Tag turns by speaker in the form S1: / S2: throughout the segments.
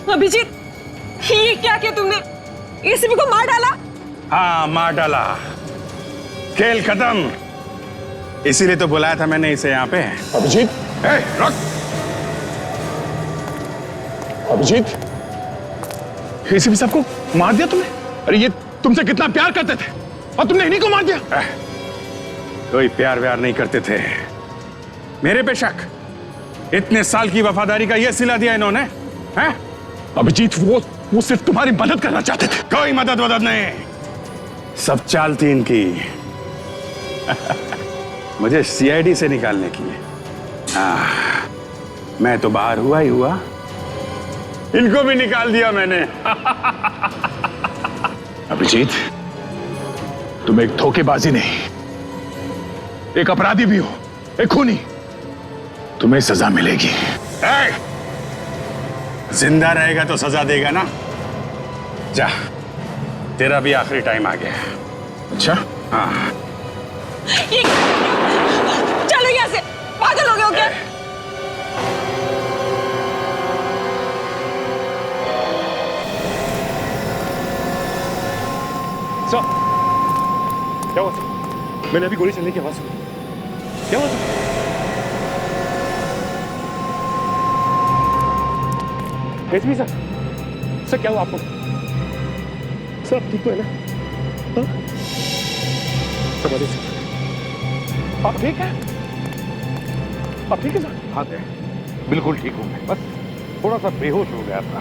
S1: अभिजीत, ये क्या किया तुमने? एसीपी को मार डाला?
S2: हाँ, मार डाला। खेल खत्म। इसीलिए तो बुलाया था मैंने इसे यहाँ पे।
S3: अभिजीत,
S2: रुक।
S3: अभिजीत, एसीपी साहब को मार दिया तुमने? अरे ये तुमसे कितना प्यार करते थे और तुमने इन्हीं को मार दिया।
S2: कोई प्यार व्यार नहीं करते थे। मेरे पे शक? इतने साल की वफादारी का ये सिला दिया इन्होंने, हैं?
S3: अभिजीत, वो सिर्फ तुम्हारी मदद करना चाहते थे।
S2: कोई मदद वदद नहीं, सब चाल थी इनकी। मुझे सीआईडी से निकालने की। मैं तो बाहर हुआ ही हुआ, इनको भी निकाल दिया मैंने।
S3: अभिजीत, तुम एक धोखेबाजी नहीं, एक अपराधी भी हो, एक खूनी। तुम्हें सजा मिलेगी।
S2: जिंदा रहेगा तो सजा देगा ना। जा, तेरा भी आखिरी टाइम आ गया।
S3: अच्छा?
S2: हाँ।
S1: चलो यहाँ से, पागल हो गए हो क्या?
S3: सर, क्या हुआ सर? मैंने अभी गोली चलने की आवाज सुनी। क्या हुआ सर? एसपी सर, सर क्या हुआ आपको? सर आप ठीक तो है ना? हाँ? सर सर, आप ठीक है? आप ठीक है सर?
S4: हाँ बिल्कुल ठीक हूँ मैं, बस थोड़ा सा बेहोश हो गया था।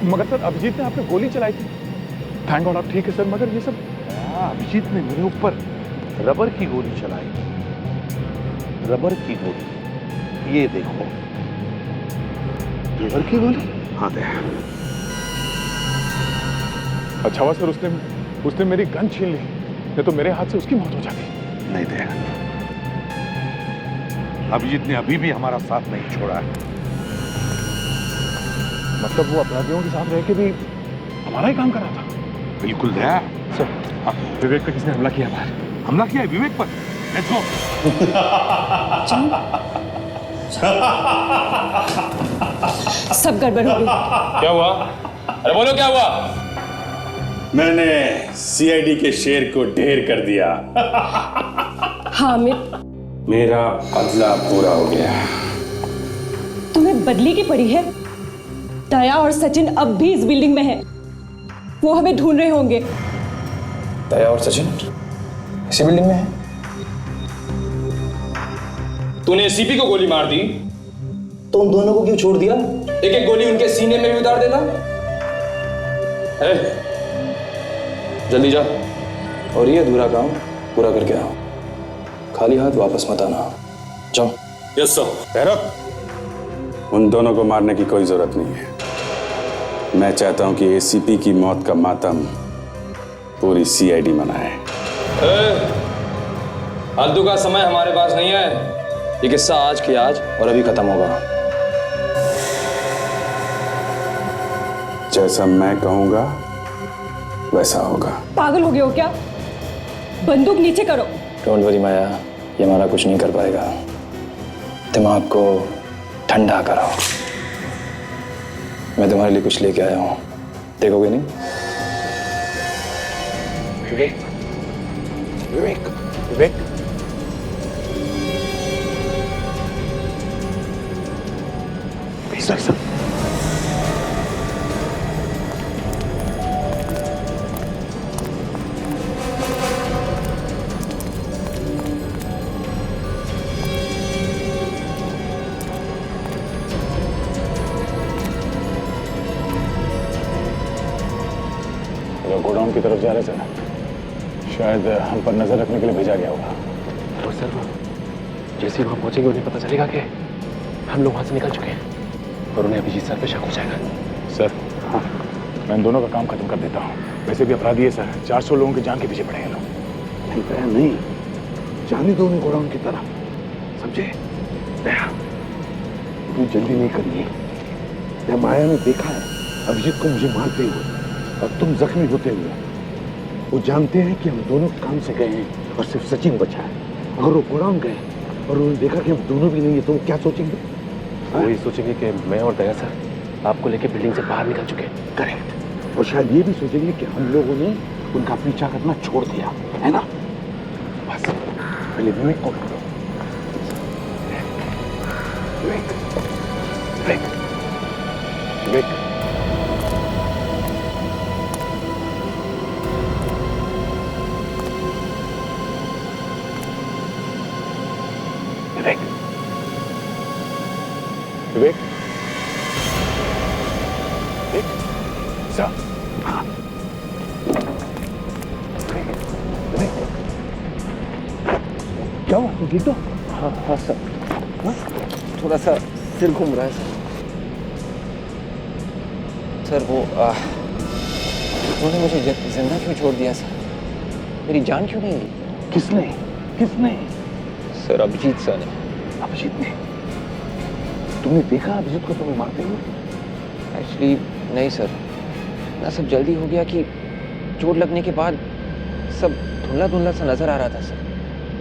S3: मगर सर अभिजीत ने आपने गोली चलाई थी। थैंक गॉड आप ठीक है सर, मगर ये सब
S4: अभिजीत ने मेरे ऊपर रबर की गोली चलाई। रबर की गोली, ये देखो। रबर की गोली? हाँ दे।
S3: अच्छा हुआ सर उसने मेरी गन छीन ली, नहीं तो मेरे हाथ से उसकी मौत हो जाती।
S4: नहीं दे, अभिजीत ने अभी भी हमारा साथ नहीं छोड़ा है।
S3: मतलब वो अपराधियों के साथ रह के भी हमारा ही काम कर रहा था।
S4: बिल्कुल दया।
S3: सर, विवेक पे किसने हमला किया बाहर?
S4: हमला किया है विवेक पर। Let's go.
S1: सब गड़बड़ हो गई।
S5: क्या हुआ? अरे बोलो क्या हुआ?
S2: मैंने सीआईडी के शेर को ढेर कर दिया।
S1: हामिद,
S2: मेरा बदला पूरा हो गया।
S1: तुम्हें बदली की पड़ी है। दया और सचिन अब भी इस बिल्डिंग में हैं। वो हमें ढूंढ रहे होंगे।
S6: दया और सचिन इसी बिल्डिंग में है?
S5: तूने एसीपी को गोली मार दी
S6: तो उन दोनों को क्यों छोड़ दिया?
S5: एक एक गोली उनके सीने में भी उतार देता। जल्दी जा
S6: और ये अधूरा काम पूरा करके आओ। खाली हाथ वापस मत आना। जाओ।
S5: Yes sir.
S2: भैरव, उन दोनों को मारने की कोई जरूरत नहीं है। मैं चाहता हूं कि एसीपी की मौत का मातम पूरी सीआईडी मनाए।
S5: फालतू का समय हमारे पास नहीं है।
S6: ये किस्सा आज की आज और अभी खत्म होगा।
S2: जैसा मैं कहूंगा वैसा होगा।
S1: पागल हो गए हो क्या? बंदूक नीचे करो।
S6: डोंट वरी माया, ये हमारा कुछ नहीं कर पाएगा। दिमाग को ठंडा करो। मैं तुम्हारे लिए कुछ लेके आया हूं, देखोगे नहीं?
S4: विवेक, विवेक, विवेक। सर
S3: गोडाउन की तरफ जा रहे सर, शायद हम पर नजर रखने के लिए भेजा गया होगा।
S7: तो सर जैसे ही वहां पहुंचेंगे उन्हें पता चलेगा कि हम लोग वहां से निकल चुके हैं और उन्हें अभिजीत सर पे शक हो जाएगा।
S3: सर, हाँ, मैं इन दोनों का काम खत्म कर देता हूँ। वैसे भी अपराधी है सर, 400 लोगों की जान के पीछे पड़े हैं लोग।
S4: नहीं, जाने दो उन्हें गोडाउन की तरफ, समझे? दया, तू जल्दी नहीं करनी है। या माया ने देखा है अभिजीत को मुझे मारते हुए और तुम जख्मी होते हुए। वो जानते हैं कि हम दोनों काम से गए हैं और सिर्फ सचिन बचा है। अगर वो गोडाउन गए और उन्होंने देखा कि हम दोनों भी नहीं है तो वो क्या सोचेंगे?
S7: वो ये सोचेंगे कि मैं और दया सर आपको लेके बिल्डिंग से बाहर निकल चुके हैं।
S4: करेक्ट। और शायद ये भी सोचेंगे कि हम लोगों ने उनका पीछा करना छोड़ दिया है ना। बस पहले विवेक को पकड़ो। विवेक विवेक विवेक
S3: विवेक विवेक सर।
S4: क्या हुआ? तुम ठीक हो?
S8: हाँ सर, थोड़ा सा सिर घूम रहा है सर। वो उन्होंने मुझे जिंदा क्यों छोड़ दिया सर? मेरी जान क्यों नहीं ली?
S4: किसने? किसने?
S8: सर अभिजीत सर ने।
S4: अभिजीत ने? तुमने देखा अभिजीत को तुम्हें मारते हुए?
S8: एक्चुअली नहीं सर, ना सब जल्दी हो गया कि चोट लगने के बाद सब धुंधला धुंधला सा नजर आ रहा था सर।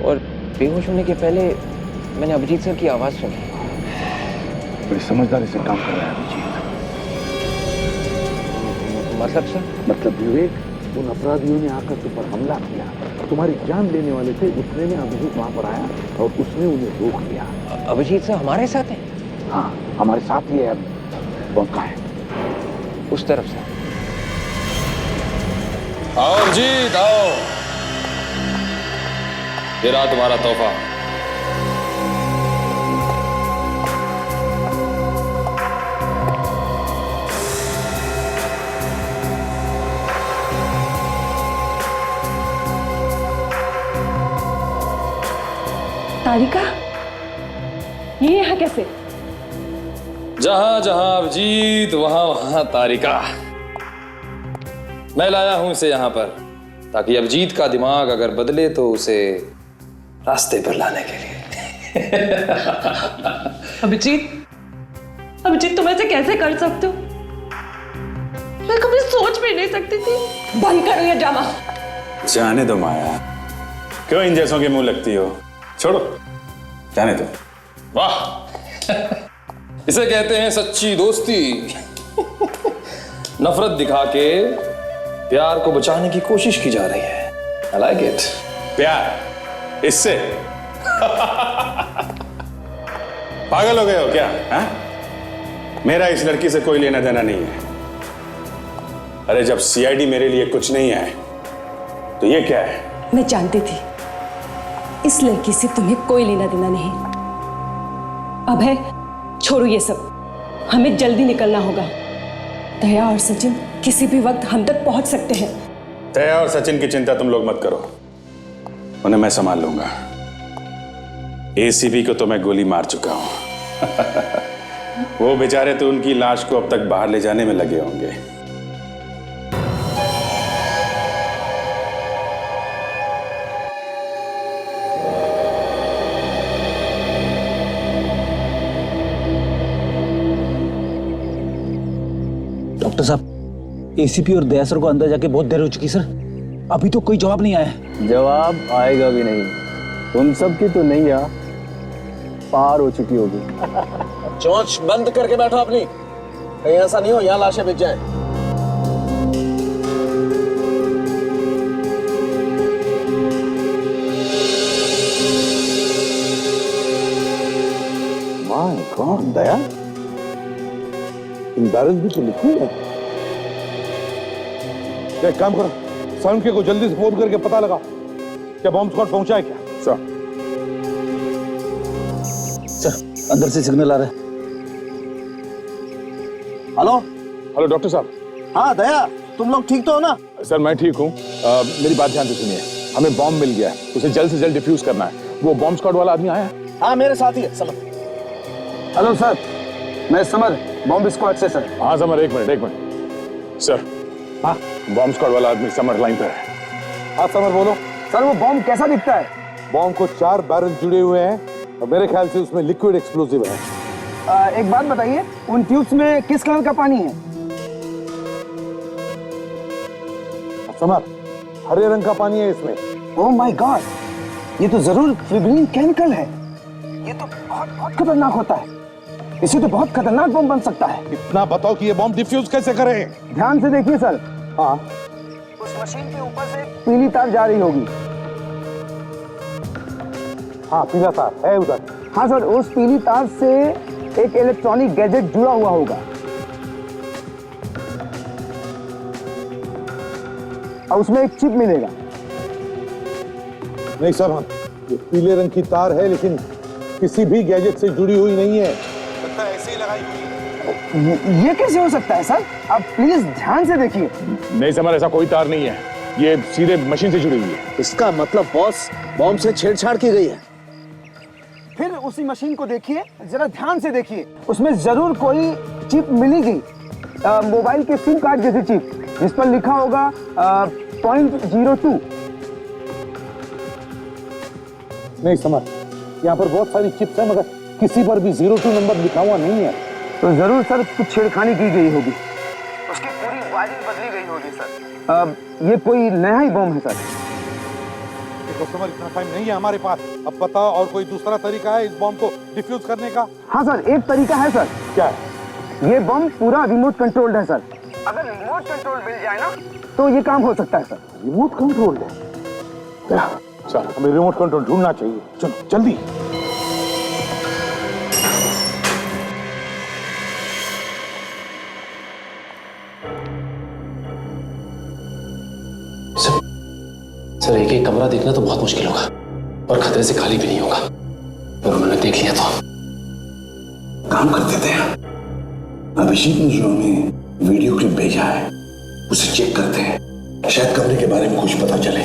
S8: और बेहोश होने के पहले मैंने अभिजीत सर की आवाज सुनी।
S4: बड़ी समझदारी से काम कर रहा है अभिजीत।
S8: मतलब सर?
S4: मतलब विवेक, उन अपराधियों ने आकर तुम पर हमला किया, तुम्हारी जान लेने वाले थे। उतने में अभिजीत वहां पर आया और उसने उन्हें रोक लिया।
S8: अभिजीत सर हमारे साथ हैं?
S4: हाँ, हमारे साथ ही है। अब वो कहाँ है?
S8: उस तरफ से।
S5: आओ अभिजीत आओ, ये रहा तुम्हारा तोहफा।
S1: तारिका, ये यहाँ कैसे?
S5: जहां जहां अभिजीत वहां वहां तारिका। मैं लाया हूं इसे यहां पर ताकि अभिजीत का दिमाग अगर बदले तो उसे रास्ते पर लाने के लिए।
S1: अभिजीत, अभिजीत तुम ऐसे कैसे कर सकते हो? मैं कभी सोच भी नहीं सकती थी। बंद करो ये ड्रामा।
S2: जाने दो माया, क्यों इन जैसों के मुंह लगती हो? छोड़ो, जाने दो।
S5: वाह, इसे कहते हैं सच्ची दोस्ती। नफरत दिखा के प्यार को बचाने की कोशिश की जा रही है। I like it.
S2: प्यार इससे? पागल हो गए हो क्या? हा? मेरा इस लड़की से कोई लेना देना नहीं है। अरे जब सीआईडी मेरे लिए कुछ नहीं है तो ये क्या है?
S1: मैं जानती थी इस लड़की से तुम्हें कोई लेना देना नहीं। अब है, छोड़ो ये सब, हमें जल्दी निकलना होगा। दया और सचिन किसी भी वक्त हम तक पहुंच सकते हैं।
S2: दया और सचिन की चिंता तुम लोग मत करो, उन्हें मैं संभाल लूंगा। एसीपी को तो मैं गोली मार चुका हूं। वो बेचारे तो उनकी लाश को अब तक बाहर ले जाने में लगे होंगे।
S9: डॉक्टर साहब, एसीपी और दया सर को अंदर जाके बहुत देर हो चुकी सर, अभी तो कोई जवाब नहीं आया।
S6: जवाब आएगा भी नहीं। तुम सबकी तो नैया पार हो चुकी होगी।
S9: चोंच बंद करके बैठो अपनी, कहीं ऐसा नहीं हो यहाँ लाशें बिक जाए।
S4: My God Daya, in barrel भी तो लिखी है। एक काम करो, साउंड के को जल्दी से फोन करके पता लगा क्या बॉम्ब स्क्वाड पहुंचा है क्या?
S9: सर अंदर से सिग्नल आ रहा है। हेलो
S3: हेलो डॉक्टर साहब।
S9: हाँ दया, तुम लोग ठीक तो हो ना?
S3: सर मैं ठीक हूँ। मेरी बात ध्यान से सुनिए, हमें बॉम्ब मिल गया है, उसे जल्द से जल्द डिफ्यूज करना है। वो बॉम्ब स्क्वाड वाला आदमी आया है?
S9: हाँ मेरे साथ ही है समर।
S6: हेलो सर, मैं समर, बॉम्ब स्क्वाड से सर।
S3: हाँ समर, एक मिनट सर। हाँ, बॉम्ब स्क्वाड वाला आदमी समर लाइन पर है।
S4: हाँ समर बोलो।
S6: सर वो बॉम्ब कैसा दिखता है?
S4: बॉम्ब को 4 बैरल जुड़े हुए हैं और मेरे ख्याल से उसमें लिक्विड एक्सप्लोसिव है।
S6: एक बात बताइए, उन ट्यूब्स में किस कलर का पानी है?
S4: समर, हरे रंग का पानी है इसमें।
S6: ओह माय गॉड,
S4: ये तो जरूर फिब्रिन केमिकल है। ये तो बहुत बहुत खतरनाक होता है। इसे तो बहुत खतरनाक बम बन सकता है।
S3: इतना बताओ कि ये बम डिफ्यूज कैसे करें?
S4: ध्यान से देखिए सर। हाँ, उस मशीन के ऊपर से पीली तार जा रही होगी। हाँ, पीला तार है उधर। हाँ सर, उस पीली तार से एक इलेक्ट्रॉनिक गैजेट जुड़ा हुआ होगा और उसमें एक चिप मिलेगा।
S3: नहीं सर, ये पीले रंग की तार है लेकिन किसी भी गैजेट से जुड़ी हुई नहीं है। ऐसे ही लगाई हुई है।
S4: ये कैसे हो सकता है सर? आप प्लीज ध्यान से देखिए।
S3: नहीं समर, ऐसा कोई तार नहीं है, ये सीधे मशीन से जुड़ी हुई है।
S9: इसका मतलब बॉस बॉम्ब से छेड़छाड़ की गई है।
S4: फिर उसी मशीन को देखिए, जरा ध्यान से देखिए। उसमें जरूर कोई चिप मिलेगी, मोबाइल के सिम कार्ड जैसी चिप, जिस पर लिखा होगा 0.02।
S3: नहीं समझ, यहाँ पर बहुत सारी चिप्स हैं मगर किसी पर भी 02 नंबर लिखा हुआ नहीं है।
S4: तो जरूर सर कुछ छेड़खानी की गई होगी, उसकी पूरी वायरिंग बदली गई होगी सर। ये कोई नया ही बम है सर।
S3: देखो समर, इतना टाइम नहीं है हमारे पास। अब बताओ और कोई दूसरा तरीका है इस बम को डिफ्यूज करने का?
S4: हाँ सर, एक तरीका है सर।
S3: क्या है?
S4: ये बम पूरा रिमोट कंट्रोल्ड है सर। अगर रिमोट कंट्रोल मिल जाए ना तो ये काम हो सकता है सर।
S3: रिमोट कंट्रोल है? चल, हमें रिमोट कंट्रोल ढूंढना चाहिए। चलो जल्दी।
S7: सर एक एक कमरा देखना तो बहुत मुश्किल होगा और खतरे से खाली भी नहीं होगा। पर उन्होंने देख लिया तो
S10: काम कर देते हैं। अभिषेक ने जो हमें वीडियो क्लिप भेजा है उसे चेक करते हैं, शायद कमरे के बारे में कुछ पता चले।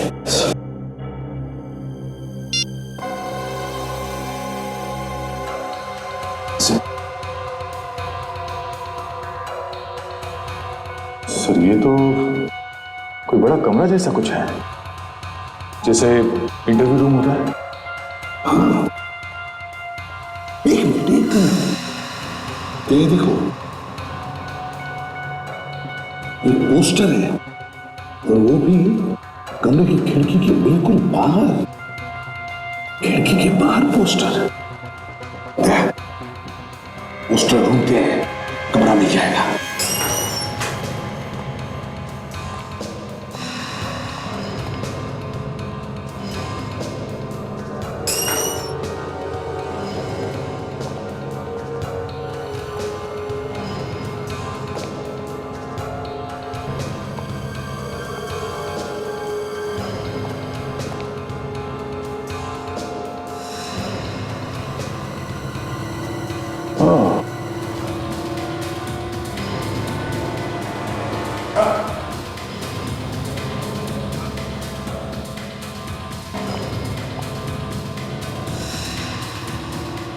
S3: सर ये तो कोई बड़ा कमरा जैसा कुछ है, जैसे इंटरव्यू रूम होता है।
S10: हाँ, एक मिनट ये देखो, एक पोस्टर है और वो भी कमरे की खिड़की के बिल्कुल बाहर। खिड़की के बाहर पोस्टर। पोस्टर ढूंढते हैं, कमरा मिल जाएगा।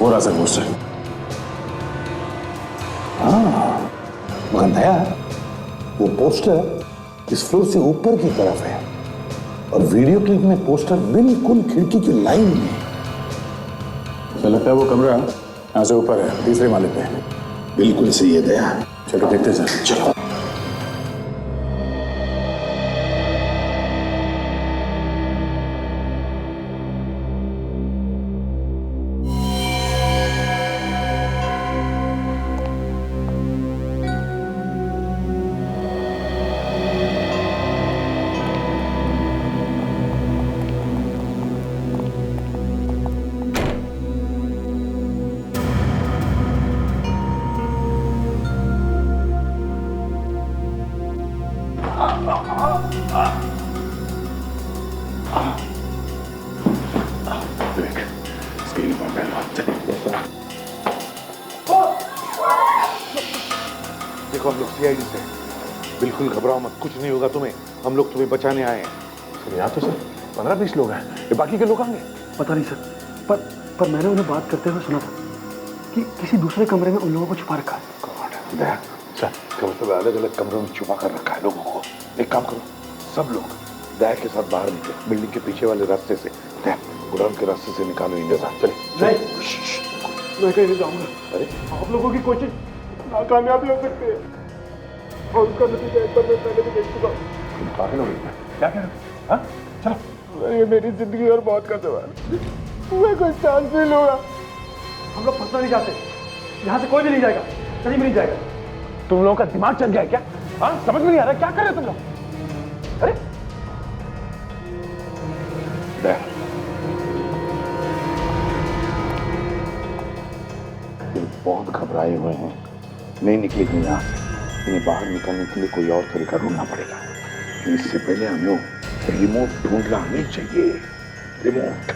S10: हो रहा सर पोस्टर। हाँ मगर दया, वो पोस्टर इस फ्लोर से ऊपर की तरफ है और वीडियो क्लिप में पोस्टर बिल्कुल खिड़की की लाइन में।
S2: मुझे लगता है वो कमरा यहाँ से ऊपर है, तीसरे माले पे।
S10: बिल्कुल सही है दया।
S2: चलो देखते सर।
S10: चलो।
S3: देखो हम लोग सीआईडी से, बिल्कुल घबराओ मत, कुछ नहीं होगा तुम्हें। हम लोग तुम्हें बचाने आए हैं। सर यहाँ तो सर 15-20 लोग हैं, ये बाकी के लोग आएंगे?
S11: पता नहीं सर, पर मैंने उन्हें बात करते हुए सुना था कि किसी दूसरे कमरे में उन लोगों को छुपा रखा है।
S3: दया, सर कम से अलग अलग कमरों में छुपा कर रखा है लोगों को। एक काम करो, सब लोग दया के साथ बाहर निकले, बिल्डिंग के पीछे वाले रास्ते से। दया गोडाउन के रास्ते से निकालो इन जैसा। चले
S11: मैं कहीं नहीं जाऊंगा।
S3: अरे
S11: आप लोगों की कोशिश नाकामयाब हो सकती है और उसका नतीजा एक बार मैं पहले भी देख चुका हूँ।
S3: पागल हो गई क्या कह रहे हो? हाँ चलो सर ये मेरी जिंदगी और मौत का सवाल, मैं कोई चांस नहीं लूंगा।
S11: हम लोग फंसना नहीं चाहते, यहाँ से कोई भी नहीं जाएगा, कहीं भी नहीं जाएगा।
S3: तुम लोगों का दिमाग चल गया है क्या? हाँ, समझ में नहीं आ रहा क्या कर रहे हो तुम लोग? अरे
S10: ये बहुत घबराए हुए हैं, नहीं निकलेंगे यहाँ से। इन्हें बाहर निकलने के लिए कोई और तरीका ढूंढना पड़ेगा। इससे पहले हमें रिमोट ढूंढना नहीं चाहिए। Remote,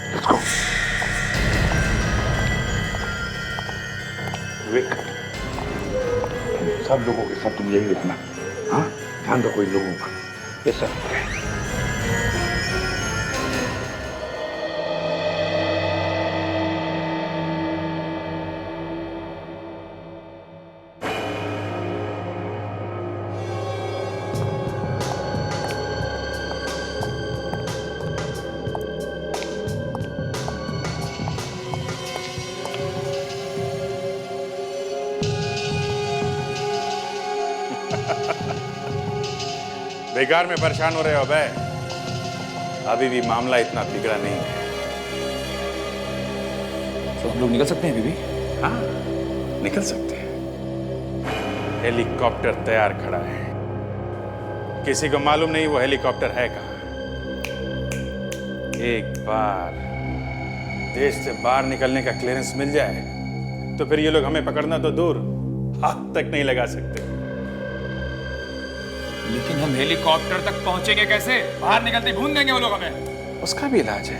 S10: let's go. विवेक, सब लोगों के साथ तुम यही रहना, हाँ? ध्यान रखो इन लोगों का।
S8: Yes sir.
S2: बेकार में परेशान हो रहे हो बे? अभी भी मामला इतना बिगड़ा नहीं है।
S6: तो हम लोग निकल सकते हैं बीबी?
S2: हाँ, निकल सकते हैं। हेलीकॉप्टर तैयार खड़ा है, किसी को मालूम नहीं वो हेलीकॉप्टर है कहाँ। एक बार देश से बाहर निकलने का क्लियरेंस मिल जाए तो फिर ये लोग हमें पकड़ना तो दूर, हाथ तक नहीं लगा सकते।
S5: लेकिन हम हेलीकॉप्टर तक पहुंचेंगे कैसे? बाहर निकलते भून देंगे वो लोग हमें।
S2: उसका भी इलाज है।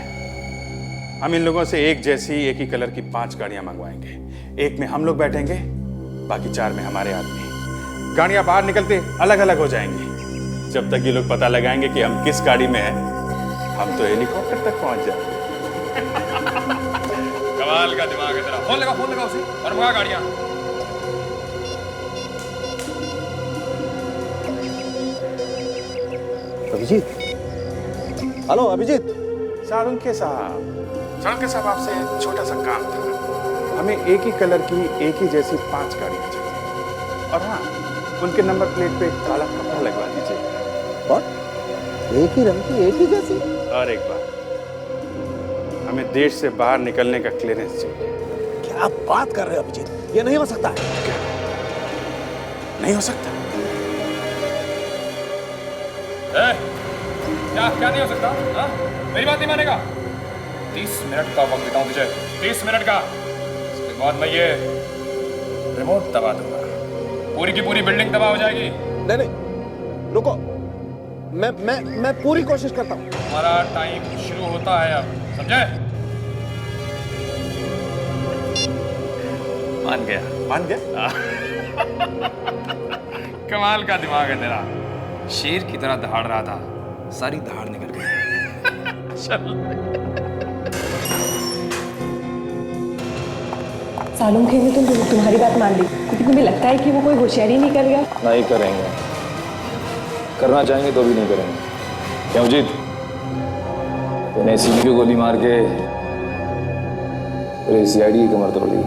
S2: हम इन लोगों से एक जैसी एक ही कलर की 5 गाड़ियां मंगवाएंगे। एक में हम लोग बैठेंगे, बाकी 4 में हमारे आदमी। गाड़ियां बाहर निकलते अलग अलग हो जाएंगी। जब तक ये लोग पता लगाएंगे कि हम किस गाड़ी में हैं, हम तो हेलीकॉप्टर तक पहुंच जाएंगे।
S5: कमाल का दिमाग है तेरा। फोन लगा उसे और मंगा गाड़ियां।
S4: अभिजीत, हेलो अभिजीत।
S2: सारुंके साहब, आपसे छोटा सा काम था। हमें एक ही कलर की एक ही जैसी 5 गाड़ियां चाहिए। और हाँ, उनके नंबर प्लेट पे काला कपड़ा लगवा दीजिए।
S4: और एक ही रंग की एक ही जैसी?
S2: और एक बात, हमें देश से बाहर निकलने का क्लियरेंस चाहिए।
S4: क्या बात कर रहे हो अभिजीत? ये नहीं हो सकता।
S2: क्या नहीं हो सकता?
S5: क्या नहीं हो सकता? हाँ? मेरी बात नहीं मानेगा? 30 मिनट का वक्त देता हूं तुझे, 30 मिनट का। उसके बाद मैं ये रिमोट दबा दूंगा, पूरी की पूरी बिल्डिंग तबाह हो जाएगी।
S4: नहीं, रुको, मैं पूरी कोशिश करता हूँ।
S5: हमारा टाइम शुरू होता है अब, समझे? मान गया? कमाल का दिमाग है तेरा। शेर की तरह दहाड़ रहा था, सारी दहाड़ निकल गई।
S1: सालुंखे ने तो तुम्हारी बात मान ली, क्योंकि तुम्हें लगता है कि वो कोई होशियारी नहीं कर गया।
S6: नहीं करेंगे, करना चाहेंगे तो भी नहीं करेंगे। क्यों जीत? तूने सीधी को गोली मार के पूरे सीआईडी की कमर तोड़ दी।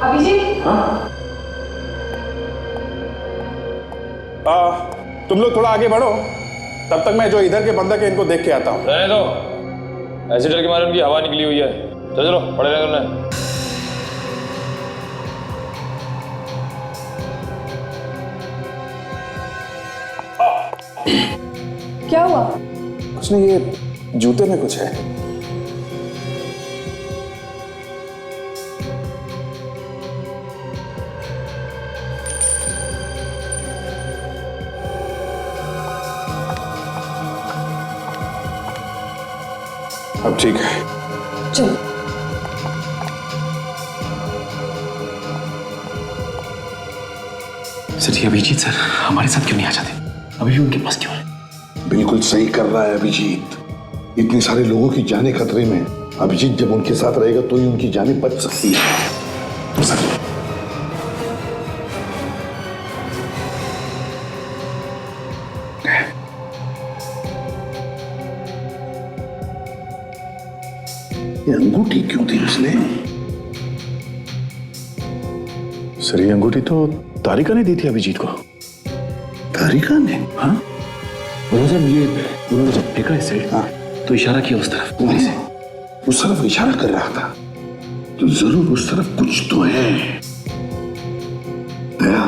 S1: अभिजीत,
S2: तुम लोग थोड़ा आगे बढ़ो, तब तक मैं जो इधर के बंदक है इनको देख के आता हूँ।
S5: रहने दो, ऐसे डर के मारे उनकी हवा निकली हुई है। चलो पड़े रहे तुमने।
S1: क्या हुआ?
S2: कुछ नहीं, ये जूते में कुछ है। अब ठीक है,
S1: चलो।
S7: सर ये अभिजीत सर हमारे साथ क्यों नहीं आ जाते? अभी भी उनके पास क्यों है?
S10: बिल्कुल सही कर रहा है अभिजीत। इतने सारे लोगों की जानें खतरे में। अभिजीत जब उनके साथ रहेगा तो ही उनकी जानें बच सकती है। सर ये अंगूठी क्यों दी उसने?
S12: सर ये अंगूठी तो तारिका ने दी थी अभिजीत को।
S10: तारिका ने?
S12: हाँ साहब, ये उन्होंने जब फेंका इसे तो इशारा किया उस तरफ।
S10: वहीं से उस तरफ इशारा कर रहा था, तो जरूर उस तरफ कुछ तो है। दया,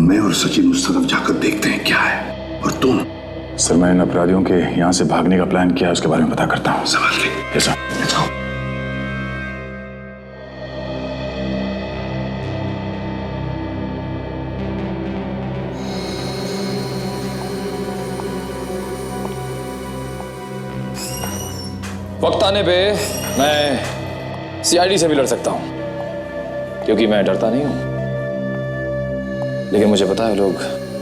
S10: मैं और सचिन उस तरफ जाकर देखते हैं क्या है, और तुम?
S12: सर मैं इन अपराधियों के यहाँ से भागने का प्लान किया है, उसके बारे में पता करता हूँ।
S10: संभाल के।
S12: Yes sir.
S10: जाओ।
S6: वक्त आने पे मैं सीआईडी से भी लड़ सकता हूं, क्योंकि मैं डरता नहीं हूं। लेकिन मुझे पता है लोग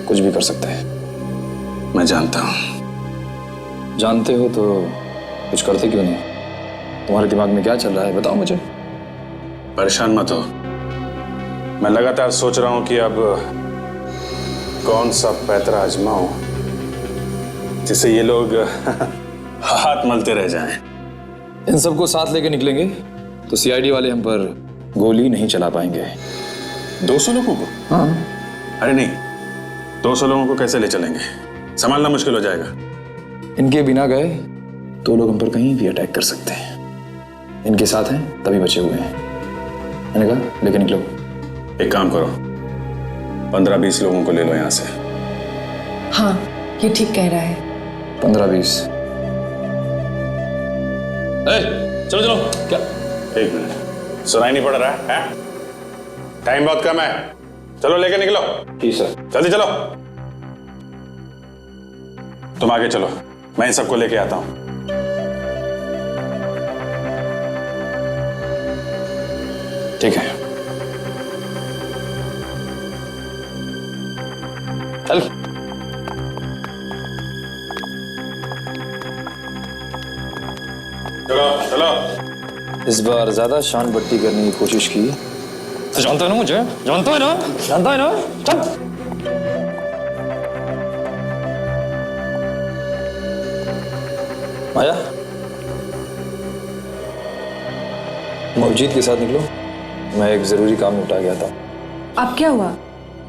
S6: कुछ भी कर सकते हैं।
S10: मैं जानता हूं।
S6: जानते हो तो कुछ करते क्यों नहीं? तुम्हारे दिमाग में क्या चल रहा है बताओ मुझे।
S2: परेशान मत हो, मैं लगातार सोच रहा हूं कि अब कौन सा पैतरा आजमाऊं जिससे ये लोग हाथ मलते रह जाएं।
S6: इन सबको साथ लेके निकलेंगे तो सीआईडी वाले हम पर गोली नहीं चला पाएंगे।
S2: 200 लोगों को?
S6: हाँ।
S2: अरे नहीं, 200 लोगों को कैसे ले चलेंगे, संभालना मुश्किल हो जाएगा।
S6: इनके बिना गए तो लोग हम पर कहीं भी अटैक कर सकते हैं। इनके साथ हैं तभी बचे हुए हैं। मैंने कहा लेके निकलो।
S2: एक काम करो, 15-20 लोगों को ले लो यहाँ से।
S1: हाँ ये ठीक कह रहा है।
S6: 15-20। चलो चलो। क्या?
S2: एक मिनट, सुनाई नहीं पड़ रहा है? टाइम बहुत कम है, चलो लेके निकलो।
S6: जी सर।
S2: जल्दी चलो। तुम आगे चलो, मैं इन सबको लेके आता हूं।
S6: ठीक है चल।
S2: चलो चलो।
S6: इस बार ज्यादा शान बट्टी करने की कोशिश की तो जानता है ना मुझे, जानता है ना, जानता है ना। चल। माया, तुम अभिजीत के साथ निकलो, मैं एक जरूरी काम निपटा गया था।
S1: अब क्या हुआ?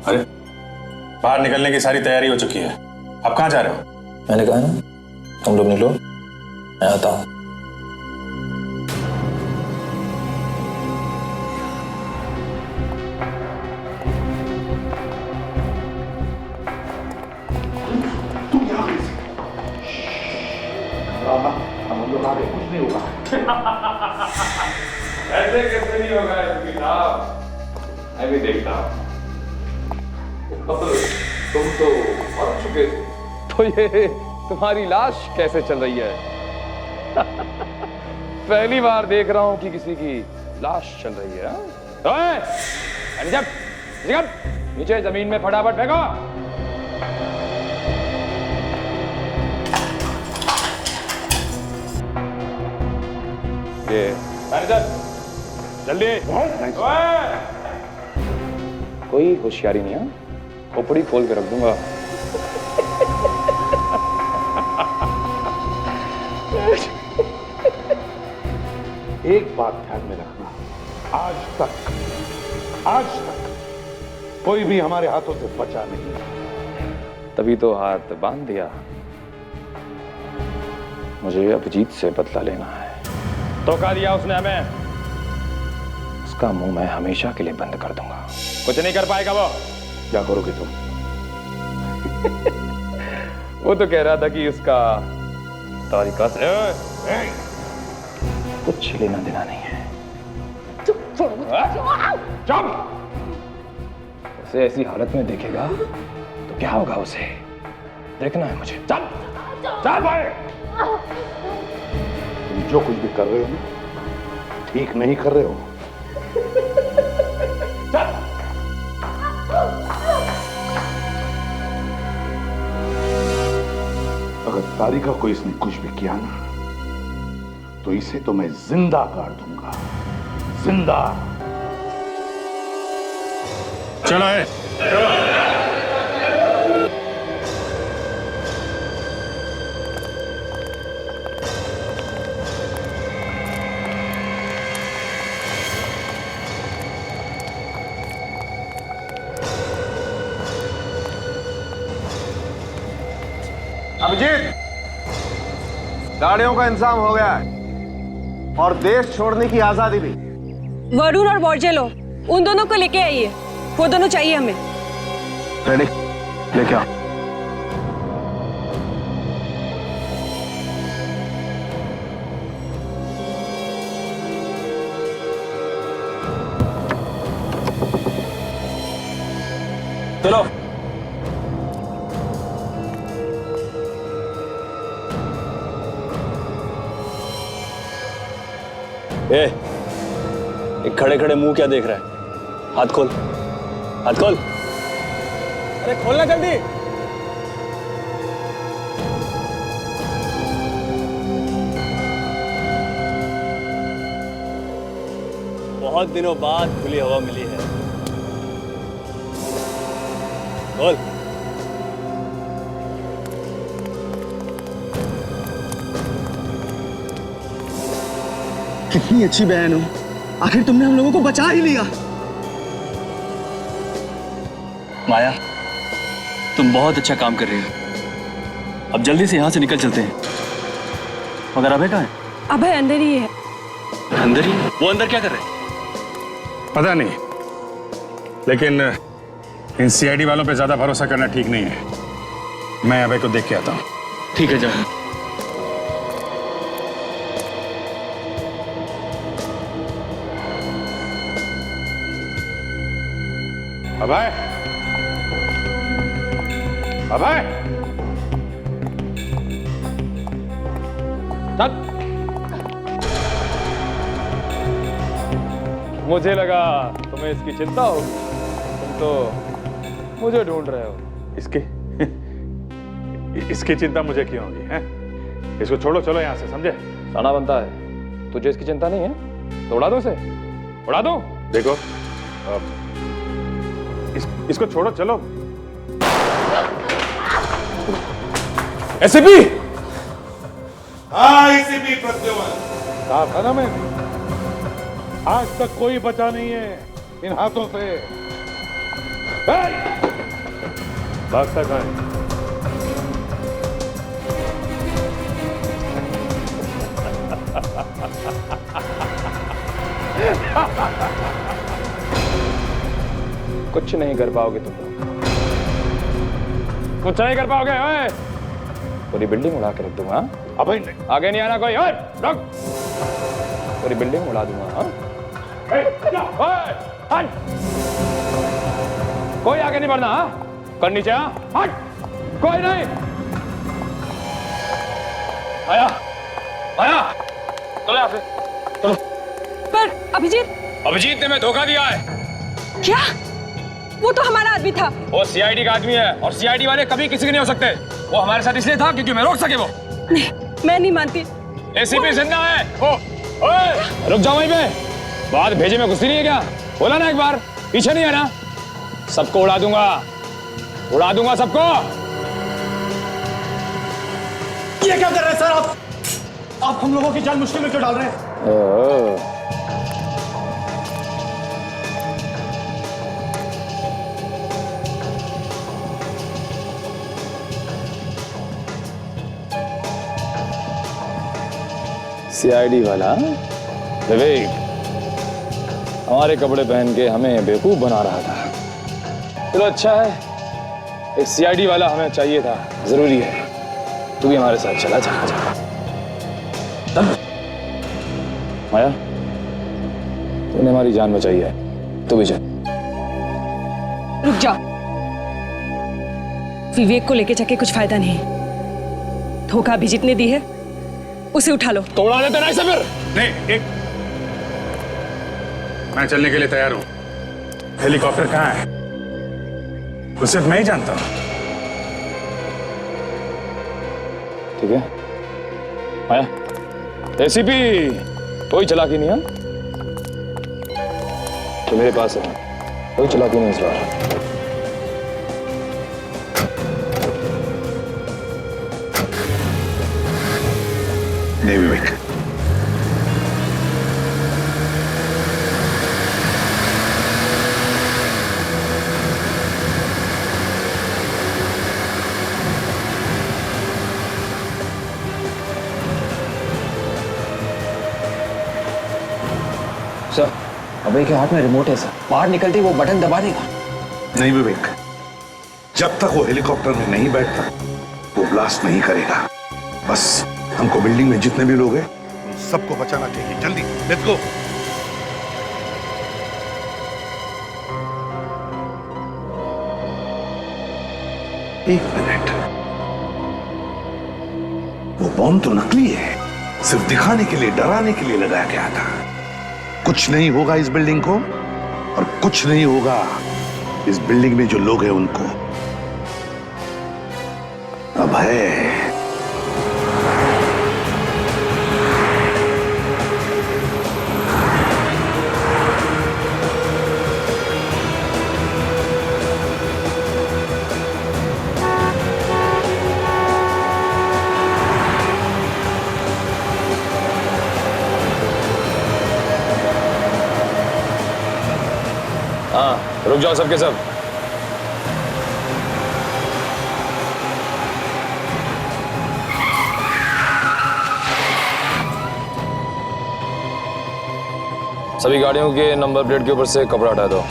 S2: अरे बाहर निकलने की सारी तैयारी हो चुकी है, अब कहाँ जा रहे हो?
S6: मैंने कहा ना तुम लोग निकलो, मैं आता हूं।
S5: ऐसे कैसे नहीं होगा साहब, मैं भी देखता हूँ। तुम तो मर चुके थे, तो ये तुम्हारी लाश कैसे चल रही है? पहली बार देख रहा हूं कि किसी की लाश चल रही है। नीचे जमीन में फटाफट फेंको। ये मैनेजर जल्दी। कोई होशियारी नहीं है, खोपड़ी खोल के रख दूंगा।
S10: एक बात ध्यान में रखना, आज तक कोई भी हमारे हाथों से बचा नहीं।
S6: तभी तो हाथ बांध दिया। मुझे अभिजीत से बदला लेना है। धोखा दिया उसने हमें, उसका मुंह मैं हमेशा के लिए बंद कर दूंगा। कुछ नहीं कर पाएगा वो।
S10: क्या करोगे तुम?
S5: वो तो कह रहा था कि उसका तारिका से
S6: कुछ लेना देना नहीं है।
S5: चुप। उसे ऐसी हालत में देखेगा तो क्या होगा उसे देखना है मुझे। चल भाई।
S10: तुम जो कुछ भी कर रहे हो ना, ठीक नहीं कर रहे हो। अगर तारिका को इसने कुछ भी किया ना, तो इसे तो मैं जिंदा काट दूंगा, जिंदा।
S2: चलो है।
S4: अभिजीत, गाड़ियों का इंतजाम हो गया है और देश छोड़ने की आजादी भी।
S1: वरुण और बोर्जेलो, उन दोनों को लेके आइए, वो दोनों चाहिए हमें।
S4: रेडी, लेके आओ।
S9: चलो। खड़े खड़े मुंह क्या देख रहा है? हाथ खोल, हाथ खोल।
S4: अरे खोलना जल्दी।
S9: बहुत दिनों बाद खुली हवा मिली है। बोल।
S4: कितनी अच्छी बहन हो, आखिर तुमने हम लोगों को बचा ही लिया।
S12: माया, तुम बहुत अच्छा काम कर रही हो। अब जल्दी से यहाँ से निकल चलते हैं। मगर अभय कहाँ है?
S1: अभय अंदर ही है।
S12: अंदर ही? वो अंदर क्या कर रहे हैं?
S2: पता नहीं, लेकिन इन सीआईडी वालों पे ज्यादा भरोसा करना ठीक नहीं है। मैं अभय को देख के आता हूँ।
S12: ठीक है, जाओ।
S2: अभय, अभय,
S5: मुझे लगा तुम्हें इसकी चिंता होगी, तुम तो मुझे ढूंढ रहे हो।
S2: इसकी चिंता मुझे क्यों होगी? हैं? इसको छोड़ो, चलो यहाँ से, समझे?
S5: साना बनता है, तुझे इसकी चिंता नहीं है तो उड़ा दो उसे, उड़ा दो।
S2: देखो, इसको छोड़ो, चलो।
S3: एसीपी!
S10: हाँ, एसीपी प्रद्युमन।
S3: कहा था ना मैंने, आज तक कोई बचा नहीं है इन हाथों से।
S2: भागता कहाँ है?
S5: कुछ नहीं कर पाओगे तुम लोग, कुछ नहीं कर पाओगे। ओए, पूरी बिल्डिंग उड़ा के रख दूंगा।
S2: अभय नहीं,
S5: आगे नहीं आना कोई। ओए, रुक, पूरी बिल्डिंग उड़ा दूंगा। हाँ? ओए, हट, कोई आगे नहीं बढ़ना। हाँ? कर नीचे, हट, कोई नहीं। आया, आया, चलो यहाँ से, चलो।
S1: पर अभिजीत
S5: अभिजीत ने मैं धोखा दिया है।
S1: क्या? वो तो हमारा आदमी था।
S5: वो सीआईडी का आदमी है और सीआईडी वाले कभी किसी के नहीं हो सकते। वो हमारे साथ इसलिए था क्योंकि मैं रोक सके। वो
S1: नहीं, मैं नहीं मानती।
S5: एसीपी जिंदा है। ओए, रुक जाओ वहीं पे। बात भेजे में घुसी नहीं है क्या? बोला ना एक बार, पीछे नहीं है ना? सबको उड़ा दूंगा, उड़ा दूंगा सबको।
S4: ये क्या कर रहे हैं सर आप हम लोगों की जान मुश्किल में क्यों डाल रहे हैं?
S6: सीआईडी वाला विवेक हमारे कपड़े पहन के हमें बेवकूफ बना रहा था। चलो अच्छा है, एक सीआईडी वाला हमें चाहिए था, जरूरी है। तू भी हमारे साथ चला जा। तब माया, तूने हमारी जान बचाई है, तू भी चल।
S1: रुक जाओ, विवेक को लेके जाके कुछ फायदा नहीं। धोखा अभिजीत ने दी है, उसे उठा लो।
S5: तो उड़ा देते नहीं से फिर?
S2: नहीं, एक मैं चलने के लिए तैयार हूं। हेलीकॉप्टर कहाँ है? उसे मैं ही जानता हूं।
S6: ठीक है माया, एसीपी कोई चालाकी नहीं है तो मेरे पास है, कोई चालाकी नहीं इस बार।
S10: नहीं विवेक,
S8: सर, अभय के हाथ में रिमोट है सर। बाहर निकलते ही वो बटन दबा देगा।
S10: नहीं विवेक, जब तक वो हेलीकॉप्टर में नहीं बैठता वो ब्लास्ट नहीं करेगा। बस हमको बिल्डिंग में जितने भी लोग हैं उन सबको बचाना चाहिए। जल्दी लेट्स गो। एक मिनट, वो बॉम्ब तो नकली है, सिर्फ दिखाने के लिए, डराने के लिए लगाया गया था। कुछ नहीं होगा इस बिल्डिंग को, और कुछ नहीं होगा इस बिल्डिंग में जो लोग हैं उनको। अभय,
S6: हाँ, रुक जाओ सबके सब। सभी गाड़ियों के नंबर प्लेट के ऊपर से कपड़ा हटा दो।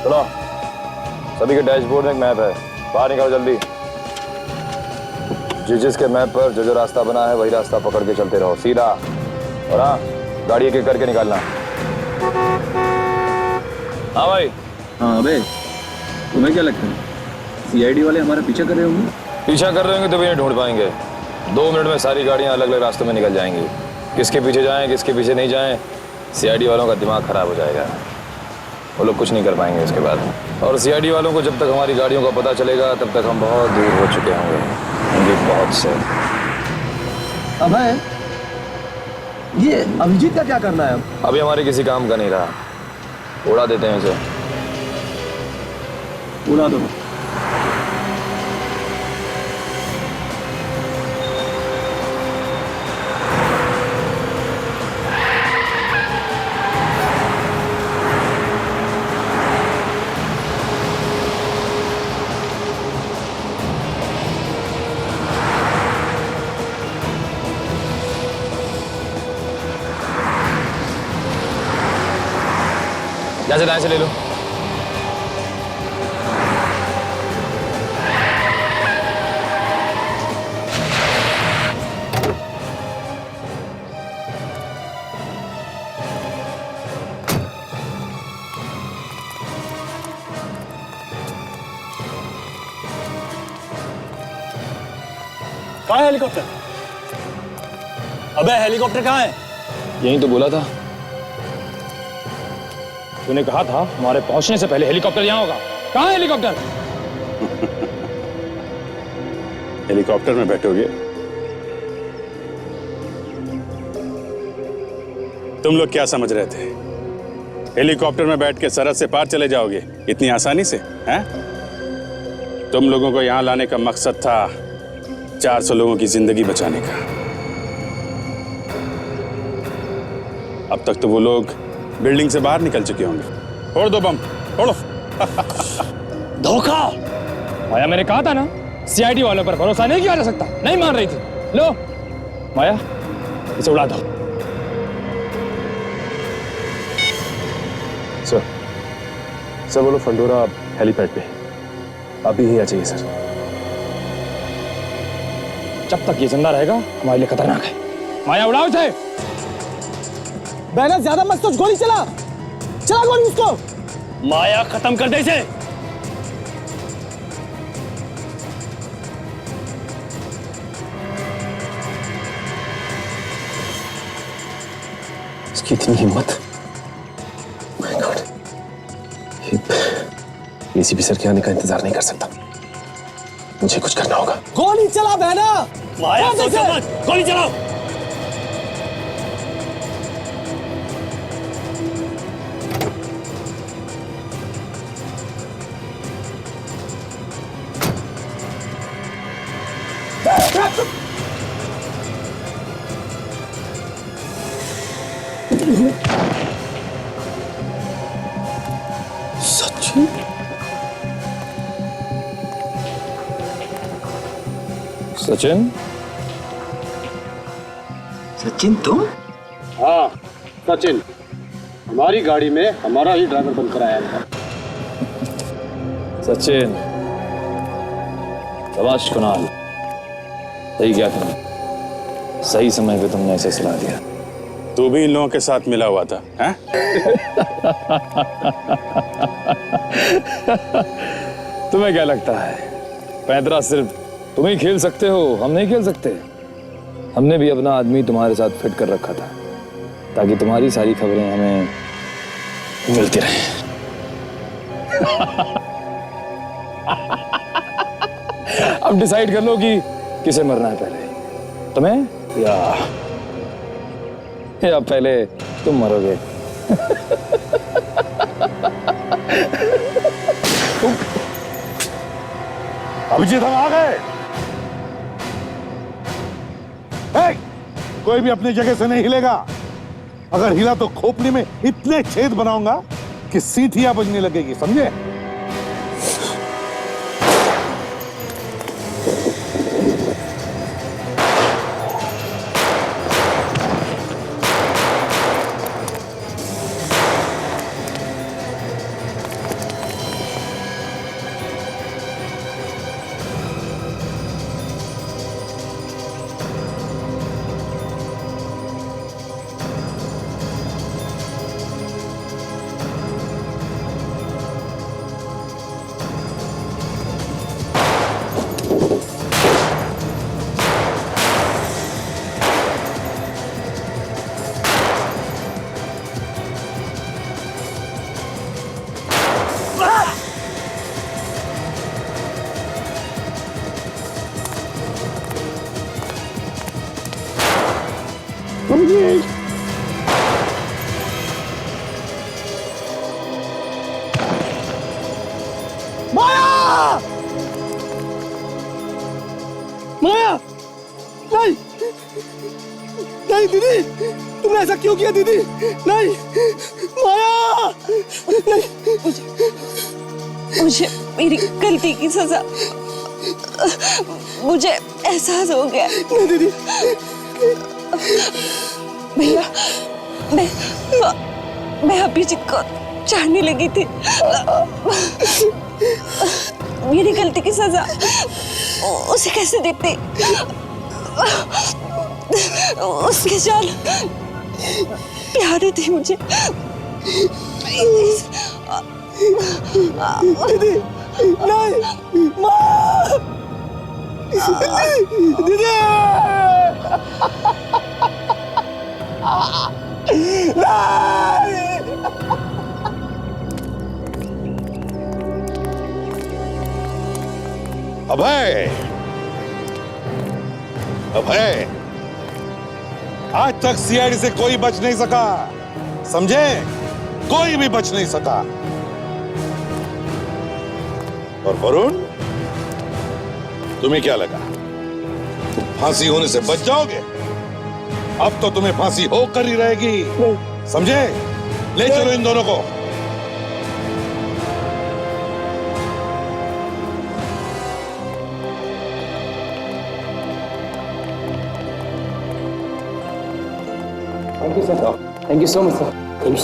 S6: सुनो, सभी के डैशबोर्ड में एक मैप है, बाहर निकालो जल्दी। जिसके मैप पर जो जो रास्ता बना है वही रास्ता पकड़ के चलते रहो, सीधा। और हाँ, गाड़ी एक एक करके निकालना। हाँ भाई।
S9: हाँ अबे, तुम्हें क्या लगता है सीआईडी वाले हमारा पीछा कर रहे होंगे?
S6: पीछा कर रहे होंगे तो भी नहीं ढूंढ पाएंगे। 2 मिनट में सारी गाड़ियां अलग अलग रास्तों में निकल जाएंगी। किसके पीछे जाएं, किसके पीछे नहीं जाएं, सीआईडी वालों का दिमाग खराब हो जाएगा। वो लोग कुछ नहीं कर पाएंगे उसके बाद। और सीआईडी वालों को जब तक हमारी गाड़ियों का पता चलेगा तब तक हम बहुत दूर हो चुके होंगे, बहुत से।
S9: अबे, ये अभिजीत का क्या करना है?
S6: अभी हमारे किसी काम का नहीं रहा, उड़ा देते हैं उसे।
S9: उड़ा दो।
S6: जैसे दाएं से ले लो।
S12: कहाँ है हेलीकॉप्टर? अबे हेलीकॉप्टर कहाँ है?
S6: यही तो बोला था।
S12: तूने कहा था हमारे पहुंचने से पहले हेलीकॉप्टर यहाँ होगा। कहाँ है हेलीकॉप्टर?
S2: हेलीकॉप्टर में बैठोगे? तुम लोग क्या समझ रहे थे? हेलीकॉप्टर में बैठ के सरहद से पार चले जाओगे इतनी आसानी से? हैं? तुम लोगों को यहां लाने का मकसद था 400 लोगों की जिंदगी बचाने का। अब तक तो वो लोग बिल्डिंग से बाहर निकल चुके होंगे। फोड़ दो बम, फोड़ो।
S12: धोखा! माया, मैंने कहा था ना, सीआईडी वालों पर भरोसा नहीं किया जा सकता। नहीं मान रही थी। लो माया, इसे उड़ा दो।
S7: सर बोलो फंडोरा हेलीपैड पे अभी ही आ जाइए सर।
S12: जब तक ये जिंदा रहेगा हमारे लिए खतरनाक है। माया उड़ाओ इसे।
S9: बहना ज्यादा मत सोच, गोली चला गोली उसको।
S12: माया खत्म कर दे इसे।
S7: इसकी इतनी हिम्मत। माय गॉड, एसीपी सर के आने का इंतजार नहीं कर सकता। मुझे कुछ करना होगा।
S9: गोली चला बहना।
S12: माया सोचो मत, गोली चलाओ।
S9: सच्ची?
S6: सचिन,
S9: सचिन तुम?
S11: हाँ सचिन, हमारी गाड़ी में हमारा ही ड्राइवर बनकर आया था।
S6: सचिन, शाबाश कुणाल, सही क्या तुमने, सही समय पे तुमने ऐसे सलाह दिया।
S2: तू भी इन लोगों के साथ मिला हुआ था, हैं?
S6: तुम्हें क्या लगता है पैदरा सिर्फ तुम ही खेल सकते हो, हम नहीं खेल सकते? हमने भी अपना आदमी तुम्हारे साथ फिट कर रखा था ताकि तुम्हारी सारी खबरें हमें मिलती रहें। अब डिसाइड कर लो कि किसे मरना है पहले, तुम्हें या पहले तुम मरोगे।
S10: अभिजीत, हम आ गए। कोई भी अपनी जगह से नहीं हिलेगा। अगर हिला तो खोपड़ी में इतने छेद बनाऊंगा कि सीटियां बजने लगेगी, समझे?
S11: माया! नहीं! नहीं दीदी! तुमने ऐसा क्यों किया दीदी? नहीं! माया! नहीं!
S1: मुझे मेरी गलती की सजा, मुझे एहसास हो गया।
S11: नहीं दीदी!
S1: भैया, मैं अभिजीत को चाहने लगी थी। मेरी गलती की सजा उसे कैसे देते? उसके जान प्यारी थी मुझे।
S11: दीदी! नहीं! माँ! दीदी!
S10: अभय, अभय, आज तक सीआईडी से कोई बच नहीं सका, समझे? कोई भी बच नहीं सका। और वरुण, तुम्हें क्या लगा तुम फांसी होने से बच जाओगे? अब तो तुम्हें फांसी होकर ही रहेगी, समझे? ले चलो इन दोनों को।
S11: Thank you sir, thank you so much sir. Thank you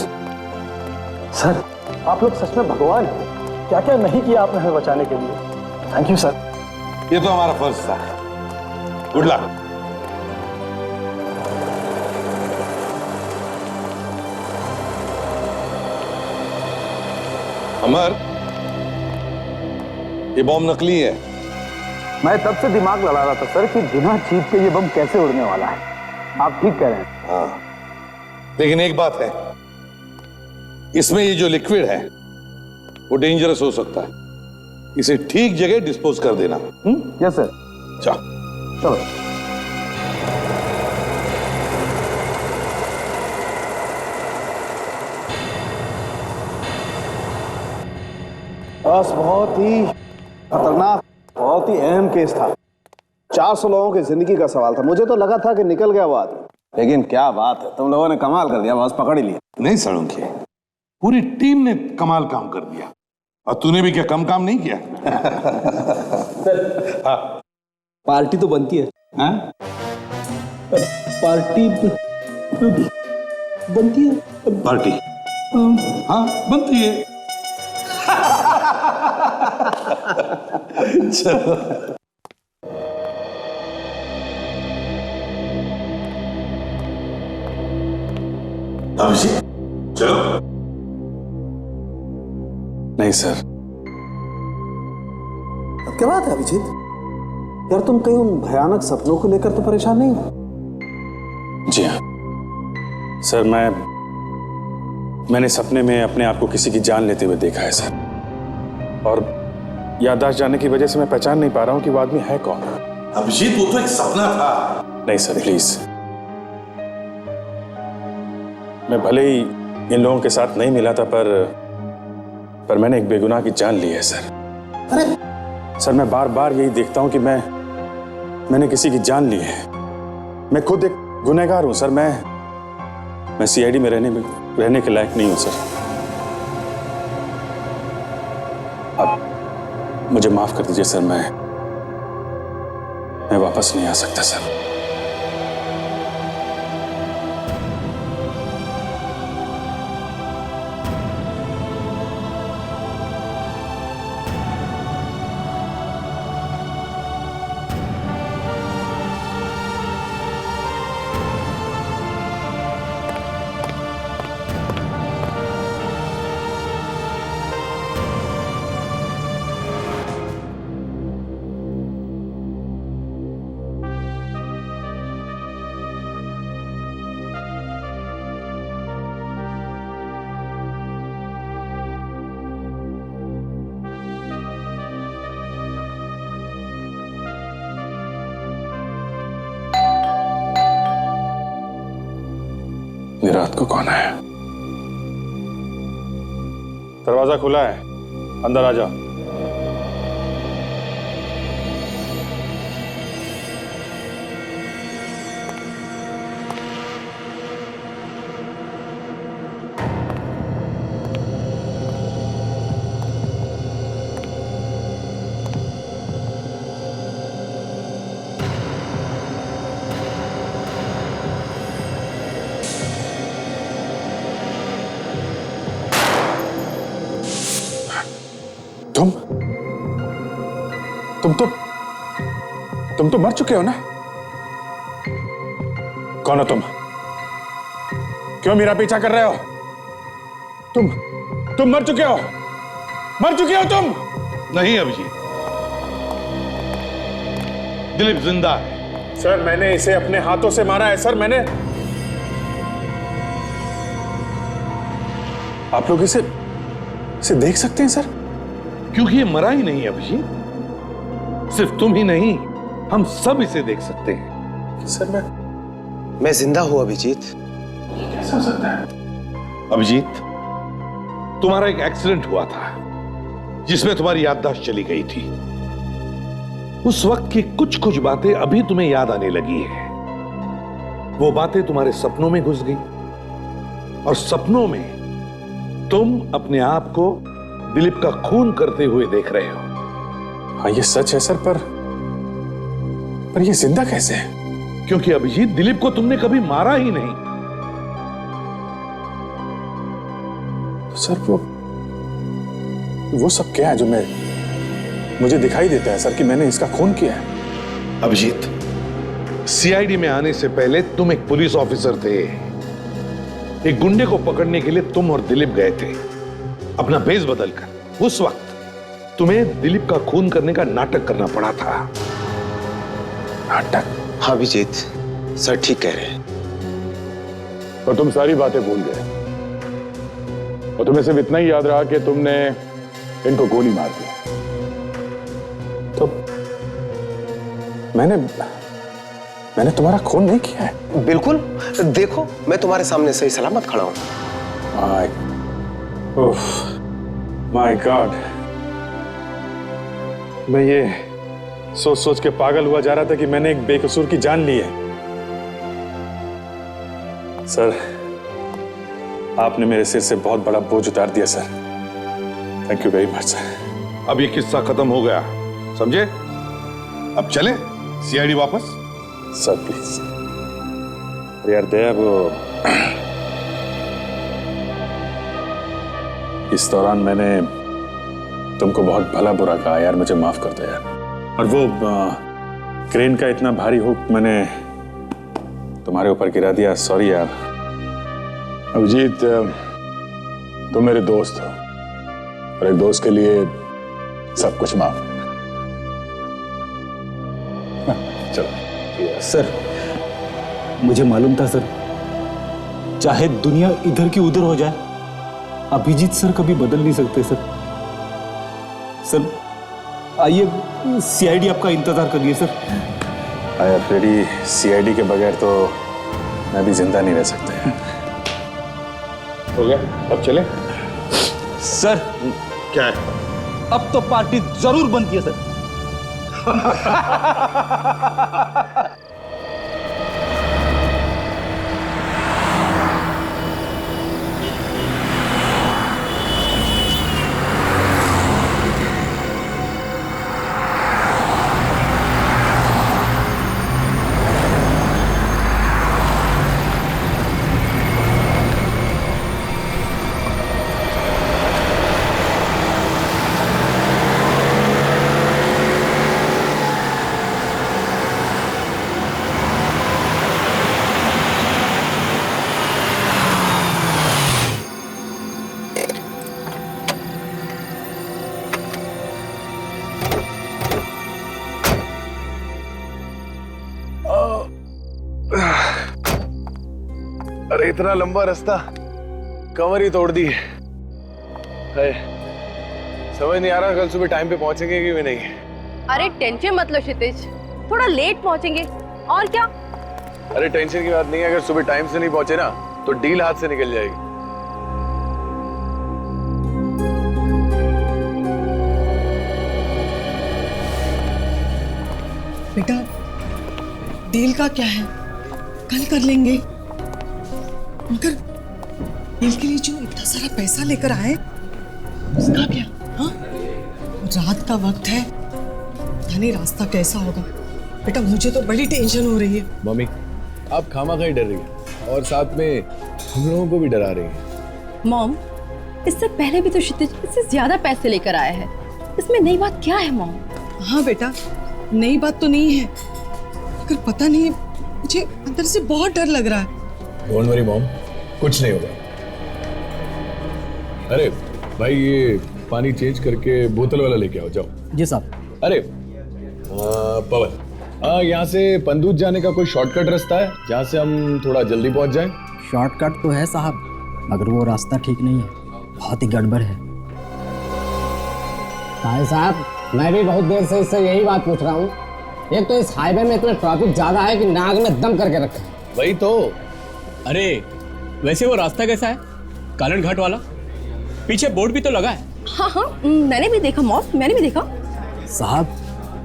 S11: sir. आप लोग सच में भगवान हैं। क्या क्या नहीं किया आपने हमें बचाने के लिए। Thank you sir.
S10: ये तो हमारा फर्ज था। Good luck. अमर, ये बॉम्ब नकली है।
S4: मैं तब से दिमाग लड़ा रहा था सर कि बिना चीज के ये बम कैसे उड़ने वाला है। आप ठीक कह रहे हैं।
S10: हाँ, लेकिन एक बात है, इसमें ये जो लिक्विड है वो डेंजरस हो सकता है। इसे ठीक जगह डिस्पोज कर देना।
S4: Yes sir.
S10: चलो।
S4: बस बहुत ही खतरनाक, बहुत ही अहम केस था। 400 लोगों की जिंदगी का सवाल था। मुझे तो लगा था कि निकल गया वो आदमी, लेकिन क्या बात है, तुम लोगों ने कमाल कर दिया, बस पकड़ ही लिया।
S10: नहीं सड़ूंखे, पूरी टीम ने कमाल काम कर दिया। और तूने भी क्या कम काम नहीं किया? हाँ।
S9: पार्टी तो बनती है। हाँ पार्टी बनती है।
S10: पार्टी हाँ बनती है। चलो अभिजीत चलो।
S2: नहीं सर।
S11: अब क्या बात है अभिजीत? यार तुम कहीं उन भयानक सपनों को लेकर तो परेशान नहीं हो?
S2: जी हाँ सर, मैंने सपने में अपने आप को किसी की जान लेते हुए देखा है सर, और याददाश्त जाने की वजह से मैं पहचान नहीं पा रहा हूं कि वो आदमी है कौन।
S10: अभिजीत वो तो एक सपना था।
S2: नहीं सर प्लीज, मैं भले ही इन लोगों के साथ नहीं मिला था, पर मैंने एक बेगुनाह की जान ली है सर।
S11: अरे
S2: सर मैं बार बार यही देखता हूं कि मैंने किसी की जान ली है। मैं खुद एक गुनहगार हूं सर। मैं सीआईडी में रहने के लायक नहीं हूं सर। अब मुझे माफ कर दीजिए सर, मैं वापस नहीं आ सकता सर। ये रात को कौन है? दरवाजा खुला है, अंदर आ जाओ। तुम तो मर चुके हो ना? कौन हो तुम? क्यों मेरा पीछा कर रहे हो? तुम मर चुके हो? मर चुके हो तुम?
S10: नहीं अभिजीत, दिलीप जिंदा है।
S2: सर मैंने इसे अपने हाथों से मारा है सर। मैंने। आप लोग इसे देख सकते हैं सर?
S10: क्योंकि ये मरा ही नहीं अभिजीत। सिर्फ तुम ही नहीं, हम सब इसे देख सकते हैं।
S2: सर
S11: मैं जिंदा हूं अभिजीत।
S2: कैसा हो सकता है?
S10: अभिजीत, तुम्हारा एक एक्सीडेंट हुआ था जिसमें तुम्हारी याददाश्त चली गई थी। उस वक्त की कुछ कुछ बातें अभी तुम्हें याद आने लगी है। वो बातें तुम्हारे सपनों में घुस गई, और सपनों में तुम अपने आप को दिलीप का खून करते हुए देख रहे हो।
S2: हाँ ये सच है सर, पर ये जिंदा कैसे है?
S10: क्योंकि अभिजीत, दिलीप को तुमने कभी मारा ही नहीं।
S2: तो सर वो सब क्या है जो मुझे दिखाई देता है सर कि मैंने इसका खून किया है?
S10: अभिजीत, सीआईडी में आने से पहले तुम एक पुलिस ऑफिसर थे। एक गुंडे को पकड़ने के लिए तुम और दिलीप गए थे अपना भेष बदलकर। उस वक्त तुम्हें दिलीप का खून करने का नाटक करना पड़ा था।
S2: नाटक?
S11: हाँ अभिजीत, सर ठीक कह रहे हैं।
S6: और तुम सारी बातें भूल गए, और तुम्हें सिर्फ इतना ही याद रहा कि तुमने इनको गोली मार दी।
S2: तो मैंने तुम्हारा खून नहीं किया है।
S11: बिल्कुल, देखो मैं तुम्हारे सामने सही सलामत खड़ा हूं।
S2: माय गॉड, मैं ये सोच सोच के पागल हुआ जा रहा था कि मैंने एक बेकसूर की जान ली है। सर आपने मेरे सिर से बहुत बड़ा बोझ उतार दिया sir. Thank you very much sir.
S10: अब ये किस्सा खत्म हो गया, समझे? अब चले? सीआईडी वापस।
S6: Sir please. अरे यार दया, वो इस दौरान मैंने तुमको बहुत भला बुरा कहा यार, मुझे माफ कर दो यार। और वो क्रेन का इतना भारी हुक मैंने तुम्हारे ऊपर गिरा दिया, सॉरी यार। अभिजीत, तुम मेरे दोस्त हो और एक दोस्त के लिए सब कुछ माफ। चलो।
S9: सर मुझे मालूम था सर, चाहे दुनिया इधर की उधर हो जाए, अभिजीत सर कभी बदल नहीं सकते सर। सर आइए, सीआईडी आपका इंतजार कर रही है सर।
S6: आया फ्रेडी, सीआईडी के बगैर तो मैं भी जिंदा नहीं रह सकता। हो गया, अब चले।
S9: सर
S10: क्या है?
S9: अब तो पार्टी जरूर बनती है सर।
S6: अरे इतना लंबा रास्ता, कमर ही तोड़ दी है। समझ नहीं आ रहा कल सुबह टाइम पे पहुंचेंगे कि नहीं।
S13: अरे टेंशन मत लो क्षितिज, थोड़ा लेट पहुंचेंगे और क्या।
S6: अरे टेंशन की बात नहीं है, अगर सुबह टाइम से नहीं पहुंचे ना तो डील हाथ से निकल जाएगी।
S14: बेटा डील का क्या है, कल कर लेंगे। मगर डील के लिए जो इतना सारा पैसा लेकर आए उसका क्या? हाँ, रात का वक्त है, पता नहीं रास्ता कैसा होगा। बेटा मुझे तो बड़ी टेंशन हो रही है।
S6: मम्मी आप खामा-खा ही डर रही है और साथ में हम लोगों को भी डरा रही है।
S13: मॉम, इससे पहले भी तो क्षितिज इससे ज्यादा पैसे लेकर आया है, इसमें नई बात क्या है मॉम?
S14: हाँ बेटा, नई बात तो नहीं है, मगर पता नहीं मुझे अंदर से बहुत डर लग रहा है।
S6: डोंट वरी मॉम, कुछ नहीं होगा। अरे भाई ये पानी चेंज करके बोतल वाला लेके आओ, जाओ।
S9: जी साहब।
S6: अरे पवन, यहाँ से पंदूज जाने का कोई शॉर्टकट रास्ता है जहाँ से हम थोड़ा जल्दी पहुँच जाएं?
S15: शॉर्टकट तो है साहब, मगर वो रास्ता ठीक नहीं है, बहुत ही गड़बड़ है।
S16: भाई साहब मैं भी बहुत देर से इससे यही बात पूछ रहा हूँ। एक तो इस हाईवे में इतना ट्रैफिक ज्यादा है कि नाक में दम करके रखा है।
S6: वही तो।
S12: अरे वैसे वो रास्ता कैसा है, कालन घाट वाला? पीछे बोर्ड भी तो लगा है।
S13: हाँ हाँ, मैंने भी देखा मॉम, मैंने भी देखा।
S15: साहब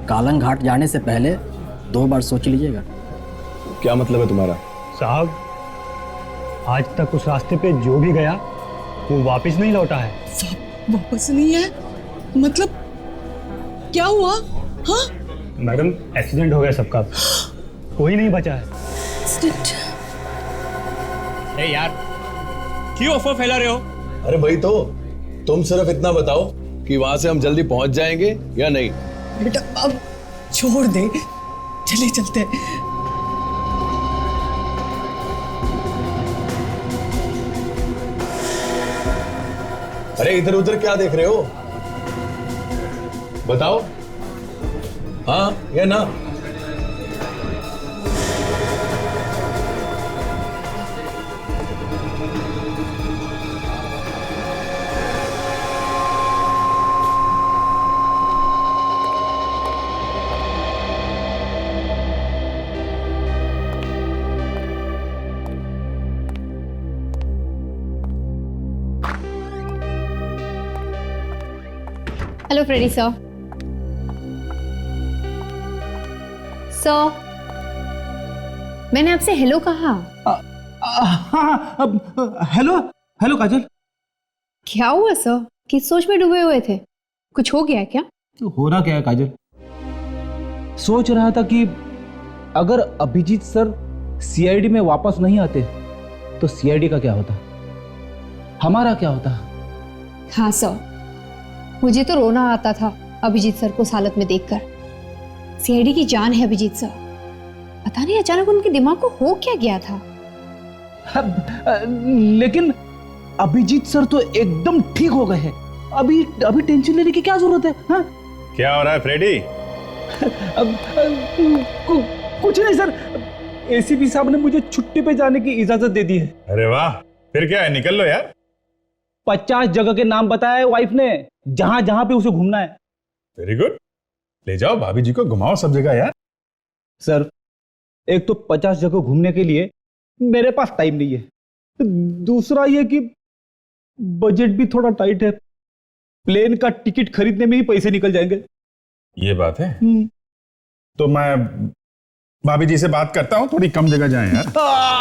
S15: कालन घाट जाने से पहले 2 बार सोच लीजिएगा।
S6: क्या मतलब है तुम्हारा?
S11: साहब आज तक उस रास्ते पे जो भी गया वो वापस नहीं लौटा है।
S14: वापस नहीं है मतलब क्या हुआ? हाँ
S11: मैडम एक्सीडेंट हो गया सबका, कोई नहीं बचा है।
S12: ए यार क्यों अफवाह फैला रहे हो?
S6: अरे भाई तो तुम सिर्फ इतना बताओ कि वहां से हम जल्दी पहुंच जाएंगे या नहीं।
S14: बेटा अब छोड़ दे, चले चलते हैं।
S6: अरे इधर उधर क्या देख रहे हो, बताओ हाँ या ना।
S17: Hello Freddy sir. सर मैंने आपसे हेलो कहा।
S9: हेलो हेलो काजल।
S17: क्या हुआ सर, किस सोच में डूबे हुए थे? कुछ हो गया क्या?
S9: तो हो रहा क्या है काजल, सोच रहा था कि अगर अभिजीत सर सीआईडी में वापस नहीं आते तो सीआईडी का क्या होता, हमारा क्या होता?
S17: हाँ सर, मुझे तो रोना आता था अभिजीत सर को इस हालत में देखकर। सीआईडी की जान है अभिजीत सर। पता नहीं अचानक उनके दिमाग को हो क्या गया था।
S9: लेकिन अभिजीत सर तो एकदम ठीक हो गए हैं। अभी टेंशन लेने की क्या जरूरत है? हाँ?
S2: क्या हो रहा है फ्रेडी?
S9: कुछ नहीं सर, एसीपी साहब ने मुझे छुट्टी पे जाने की इजाजत दे दी है।
S2: अरे वाह, फिर क्या है, निकल लो यार।
S9: 50 जगह के नाम बताए वाइफ ने, जहां जहां पे उसे घूमना है।
S2: वेरी गुड, ले जाओ भाभी जी को, घुमाओ सब जगह यार।
S9: सर, एक तो 50 जगह घूमने के लिए मेरे पास टाइम नहीं है, दूसरा ये कि बजट भी थोड़ा टाइट है। प्लेन का टिकट खरीदने में ही पैसे निकल जाएंगे।
S2: ये बात है। तो मैं भाभी जी से बात करता हूँ, थोड़ी कम जगह जाएं यार।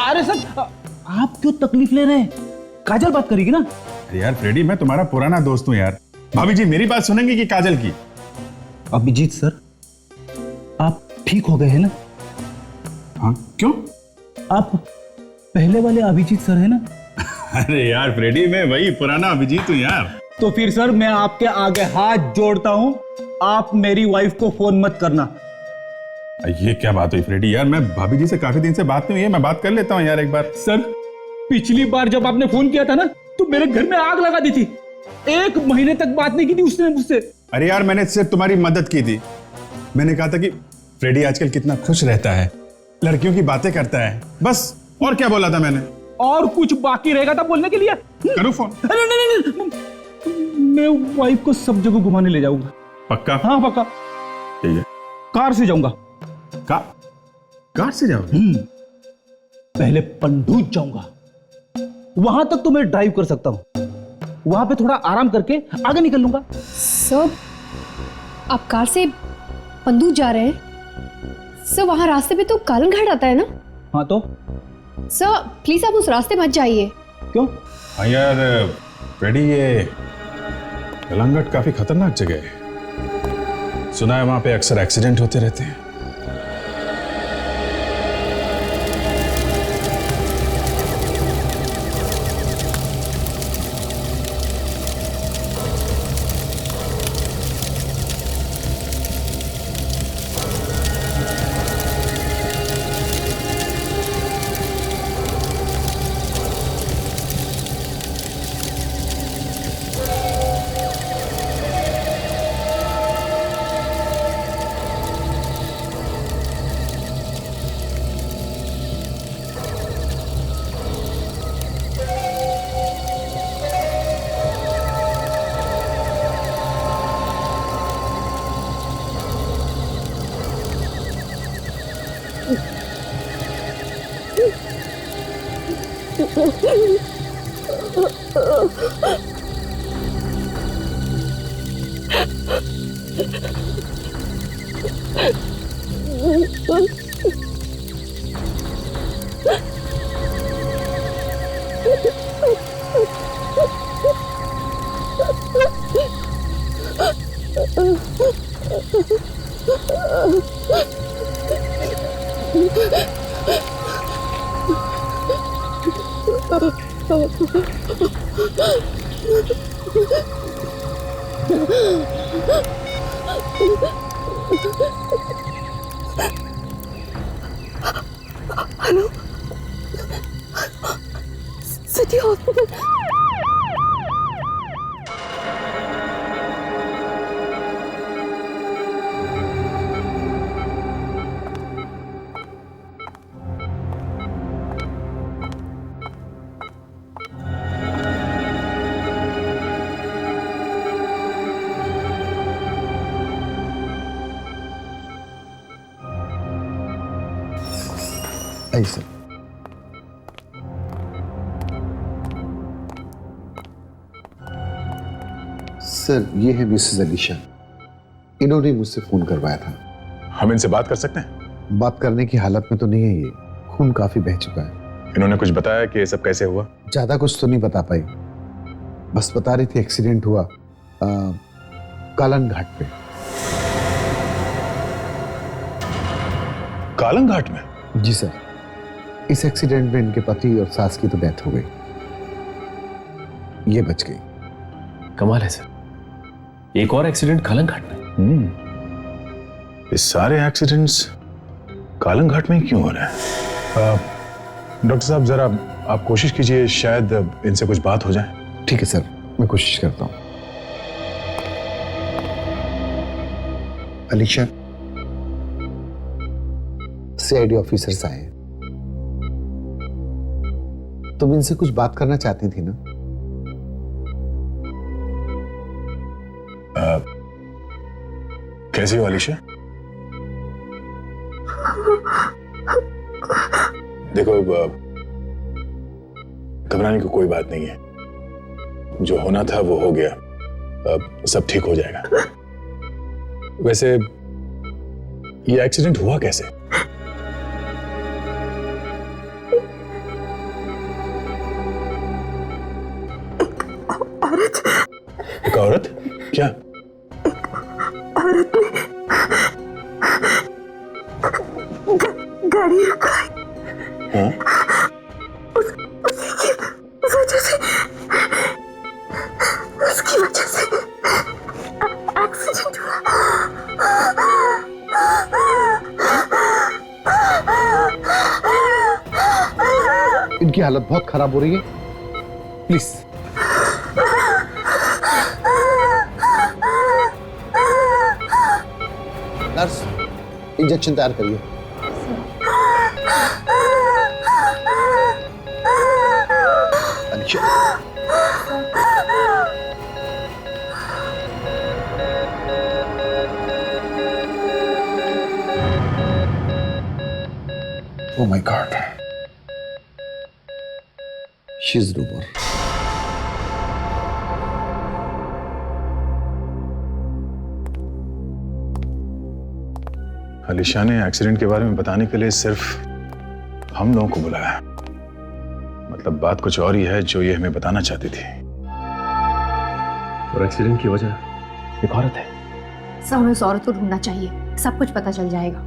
S9: अरे सर, आप क्यों तकलीफ ले रहे हैं? काजल बात करेगी ना।
S2: अरे यार फ्रेडी, मैं तुम्हारा पुराना दोस्त हूँ यार। भाभी जी मेरी बात सुनेंगे कि काजल की?
S9: अभिजीत सर, आप ठीक हो गए हैं ना?
S2: हाँ, क्यों?
S9: आप पहले वाले अभिजीत सर है ना?
S2: अरे यार फ्रेडी, मैं वही पुराना अभिजीत हूँ यार।
S9: तो फिर सर मैं आपके आगे हाथ जोड़ता हूं, आप मेरी वाइफ को फोन मत करना।
S2: ये क्या बात हुई फ्रेडी? यार मैं भाभी जी से काफी दिन से बात नहीं हुई है, मैं बात कर लेता हूँ यार एक बार।
S9: सर, पिछली बार जब आपने फोन किया था ना, तो मेरे घर में आग लगा दी थी। 1 महीने तक बात नहीं की थी उसने मुझसे।
S2: अरे यार, मैंने सिर्फ तुम्हारी मदद की थी। मैंने कहा था कि फ्रेडी आजकल कितना खुश रहता है, लड़कियों की बातें करता है, बस। और क्या बोला था मैंने?
S9: और कुछ बाकी रहेगा था बोलने के लिए?
S2: करूँ फोन?
S9: नहीं, मैं वाइफ को सब जगह घुमाने ले जाऊंगा।
S2: पक्का?
S9: हाँ पक्का।
S2: ठीक है।
S9: कार से जाऊंगा।
S2: कार से जाओगे?
S9: पहले पंडूज जाऊंगा, वहां तक तो मैं ड्राइव कर सकता हूं, वहां पे थोड़ा आराम करके आगे निकल लूंगा।
S17: सर, आप कार से पंडूज जा रहे हैं? सर, वहां रास्ते पे तो कालन घाट आता है ना?
S9: हाँ तो?
S17: सर प्लीज आप उस रास्ते मत जाइए।
S9: क्यों?
S2: हाँ यार फ्रेडी, ये कलंगट काफी खतरनाक जगह है। सुना है वहां पे अक्सर एक्सीडेंट होते रहते हैं।
S1: Hello, city hospital.
S10: ऐसे सर, ये है मिसेस अलीशा। इन्होंने मुझसे फोन करवाया था।
S2: हम इनसे बात कर सकते हैं?
S10: बात करने की हालत में तो नहीं है, ये खून काफी बह चुका है।
S2: इन्होंने कुछ बताया कि ये सब कैसे हुआ?
S10: ज्यादा कुछ तो नहीं बता पाई, बस बता रही थी एक्सीडेंट हुआ कालन घाट पे। कालंग घाट में?
S18: जी सर, इस एक्सीडेंट में इनके पति और सास की तो डेथ हो गई, ये बच गई।
S7: कमाल है सर, एक और एक्सीडेंट कालंग घाट में।
S10: ये सारे एक्सीडेंट्स कालंग घाट में ही क्यों हो रहे हैं? डॉक्टर साहब जरा आप कोशिश कीजिए, शायद इनसे कुछ बात हो जाए।
S18: ठीक है सर, मैं कोशिश करता हूं। अलीशा, सीआईडी ऑफिसर्स आए, तुम इनसे कुछ बात करना चाहती थी ना?
S10: कैसी हो अलीशा? देखो, घबराने की कोई बात नहीं है, जो होना था वो हो गया, अब सब ठीक हो जाएगा। वैसे ये एक्सीडेंट हुआ कैसे? एक औरत? क्या
S14: औरत ने गाड़ी रुकाई।
S10: हाँ?
S14: उसकी वजह से एक्सीडेंट हुआ।
S18: इनकी हालत बहुत खराब हो रही है, प्लीज। नर्स, इंजेक्शन तैयार करिए। Oh my God. She's Rumor.
S10: Alisha ने एक्सीडेंट के बारे में बताने के लिए सिर्फ हम लोगों को बुलाया, मतलब बात कुछ और ही है जो ये हमें बताना चाहती थी।
S7: और एक्सीडेंट की वजह एक औरत है।
S17: सब हमें उस औरत को ढूंढना चाहिए, सब कुछ पता चल जाएगा।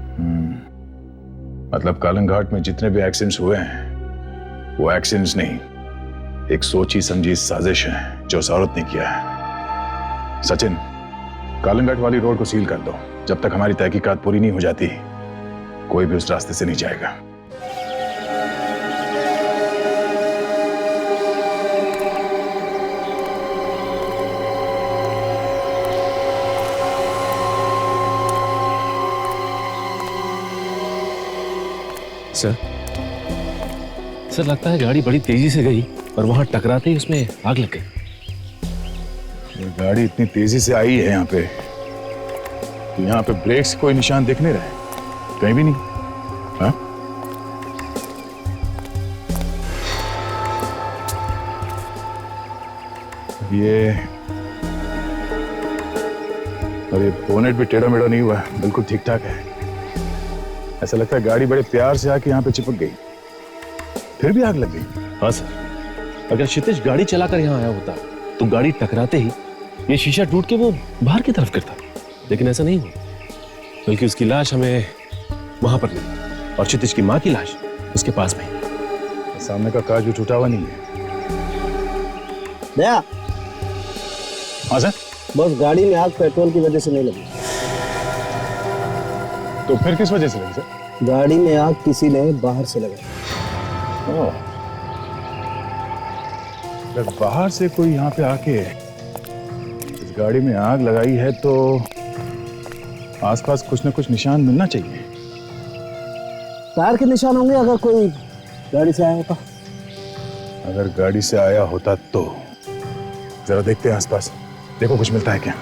S10: मतलब कालंग घाट में जितने भी एक्सीडेंट्स हुए हैं वो एक्सीडेंट्स नहीं, एक सोची समझी साजिश है जो उस औरत ने किया है। सचिन, कालंग घाट वाली रोड को सील कर दो, जब तक हमारी तहकीकात पूरी नहीं हो जाती कोई भी उस रास्ते से नहीं जाएगा।
S7: सर लगता है गाड़ी बड़ी तेजी से गई और वहां टकराते ही उसमें आग लग गई।
S10: ये गाड़ी इतनी तेजी से आई है यहाँ पे कि यहाँ पे ब्रेक्स कोई निशान दिख नहीं रहे, कहीं भी नहीं। हाँ? ये बोनेट भी टेढ़ा मेढ़ा नहीं हुआ, बिल्कुल ठीक ठाक है। ऐसा लगता है गाड़ी बड़े प्यार से आके यहाँ पे चिपक गई, फिर भी आग लग गई।
S7: हाँ सर, अगर क्षितिज गाड़ी चलाकर यहाँ आया होता तो गाड़ी टकराते ही ये शीशा टूट के वो बाहर की तरफ गिरता, लेकिन ऐसा नहीं हुआ, बल्कि उसकी लाश हमें वहां पर मिली और क्षितिज की माँ की लाश उसके पास में।
S10: सामने का कांच भी टूटा हुआ नहीं है।
S11: दया।
S10: हाँ सर।
S11: बस गाड़ी में आग पेट्रोल की वजह से नहीं लगी।
S10: तो फिर किस वजह से लगी सर?
S11: गाड़ी में आग किसी ने बाहर से लगाई।
S10: अगर बाहर से कोई यहाँ पे आके इस गाड़ी में आग लगाई है तो आसपास कुछ ना कुछ निशान मिलना चाहिए।
S11: टायर के निशान होंगे अगर कोई गाड़ी से आया होता।
S10: अगर गाड़ी से आया होता तो जरा देखते हैं आसपास, देखो कुछ मिलता है क्या।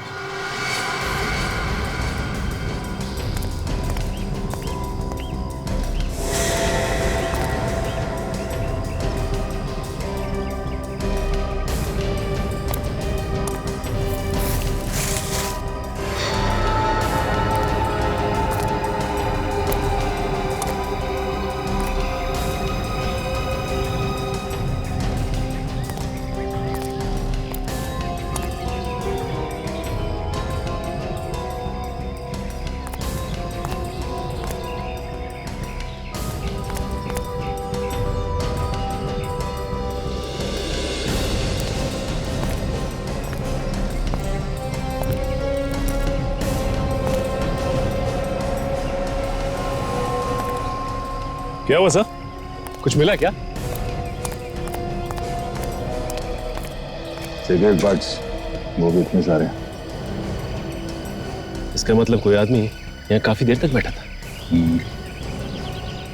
S7: क्या हुआ सर? कुछ मिला क्या?
S10: सिगरेट बट्स, वो भी इतने सारे।
S7: इसका मतलब कोई आदमी यहाँ काफी देर तक बैठा था।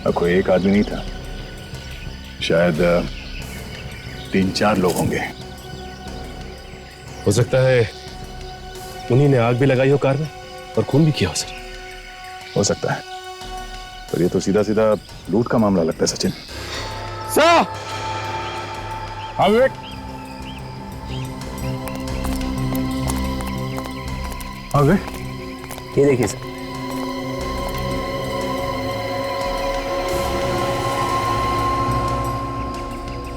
S10: और कोई एक आदमी नहीं था, शायद 3-4 लोग होंगे।
S7: हो सकता है उन्हीं ने आग भी लगाई हो कार में और खून भी किया हो सर।
S10: हो सकता है, पर ये तो सीधा सीधा लूट का मामला लगता है सचिन।
S3: सर! हाँ विवेक। हाँ विवेक,
S4: ये देखिए सर।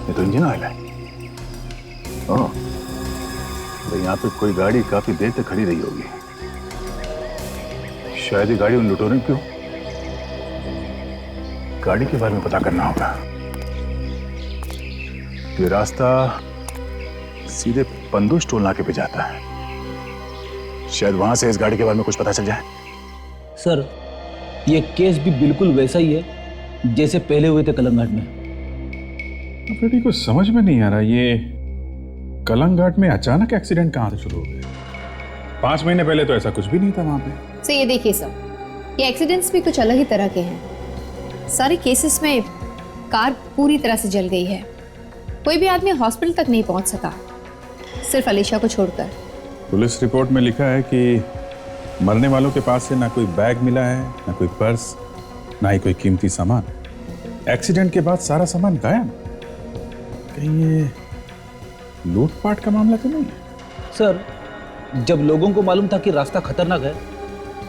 S10: ये तो इंजन ऑयल है। ओह, तो यहाँ पे कोई गाड़ी काफी देर तक खड़ी रही होगी। शायद ये गाड़ी उन लुटेरों की हो। गाड़ी के बारे में पता करना होगा। ये रास्ता सीधे पंदुष टोल नाके पे जाता है। शायद वहां से इस गाड़ी के बारे में कुछ पता चल जाए।
S9: सर, ये केस भी बिल्कुल वैसा ही है जैसे पहले हुए थे कलंघाट में।
S2: फ्रेडी, कुछ समझ में नहीं आ रहा, ये कलंघाट में अचानक एक्सीडेंट कहां से शुरू हो गया? 5 महीने पहले तो ऐसा कुछ भी नहीं था वहां पे।
S13: सो ये देखिए सर, ये एक्सीडेंट्स भी कुछ अलग ही तरह के हैं। सारे केसेस में कार पूरी तरह से जल गई है। कोई भी आदमी हॉस्पिटल तक नहीं पहुंच सका, सिर्फ अलीशा को छोड़कर।
S2: पुलिस रिपोर्ट में लिखा है कि मरने वालों के पास से ना कोई बैग मिला है, ना कोई पर्स, ना ही कोई कीमती सामान। एक्सीडेंट के बाद सारा सामान गायब। कहीं ये लूटपाट का मामला तो नहीं है?
S9: सर, जब लोगों को मालूम था कि रास्ता खतरनाक है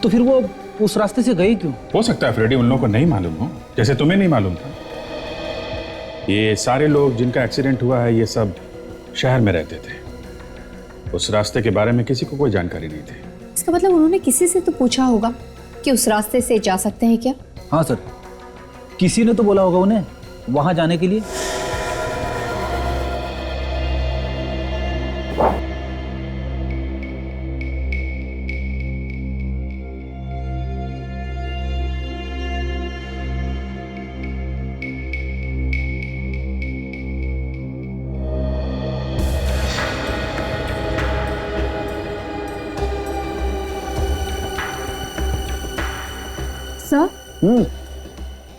S9: तो फिर वो उस रास्ते से गए क्यों?
S2: हो सकता है फ्रेडी उन लोगों को नहीं मालूम हो, जैसे तुम्हें नहीं मालूम था। ये सारे लोग जिनका एक्सीडेंट हुआ है, ये सब शहर में रहते थे। उस रास्ते के बारे में किसी को कोई जानकारी नहीं थी।
S13: इसका मतलब उन्होंने किसी से तो पूछा होगा कि उस रास्ते से जा सकते हैं क्या?
S9: हाँ सर, किसी ने तो बोला होगा उन्हें वहां जाने के लिए।
S1: सर,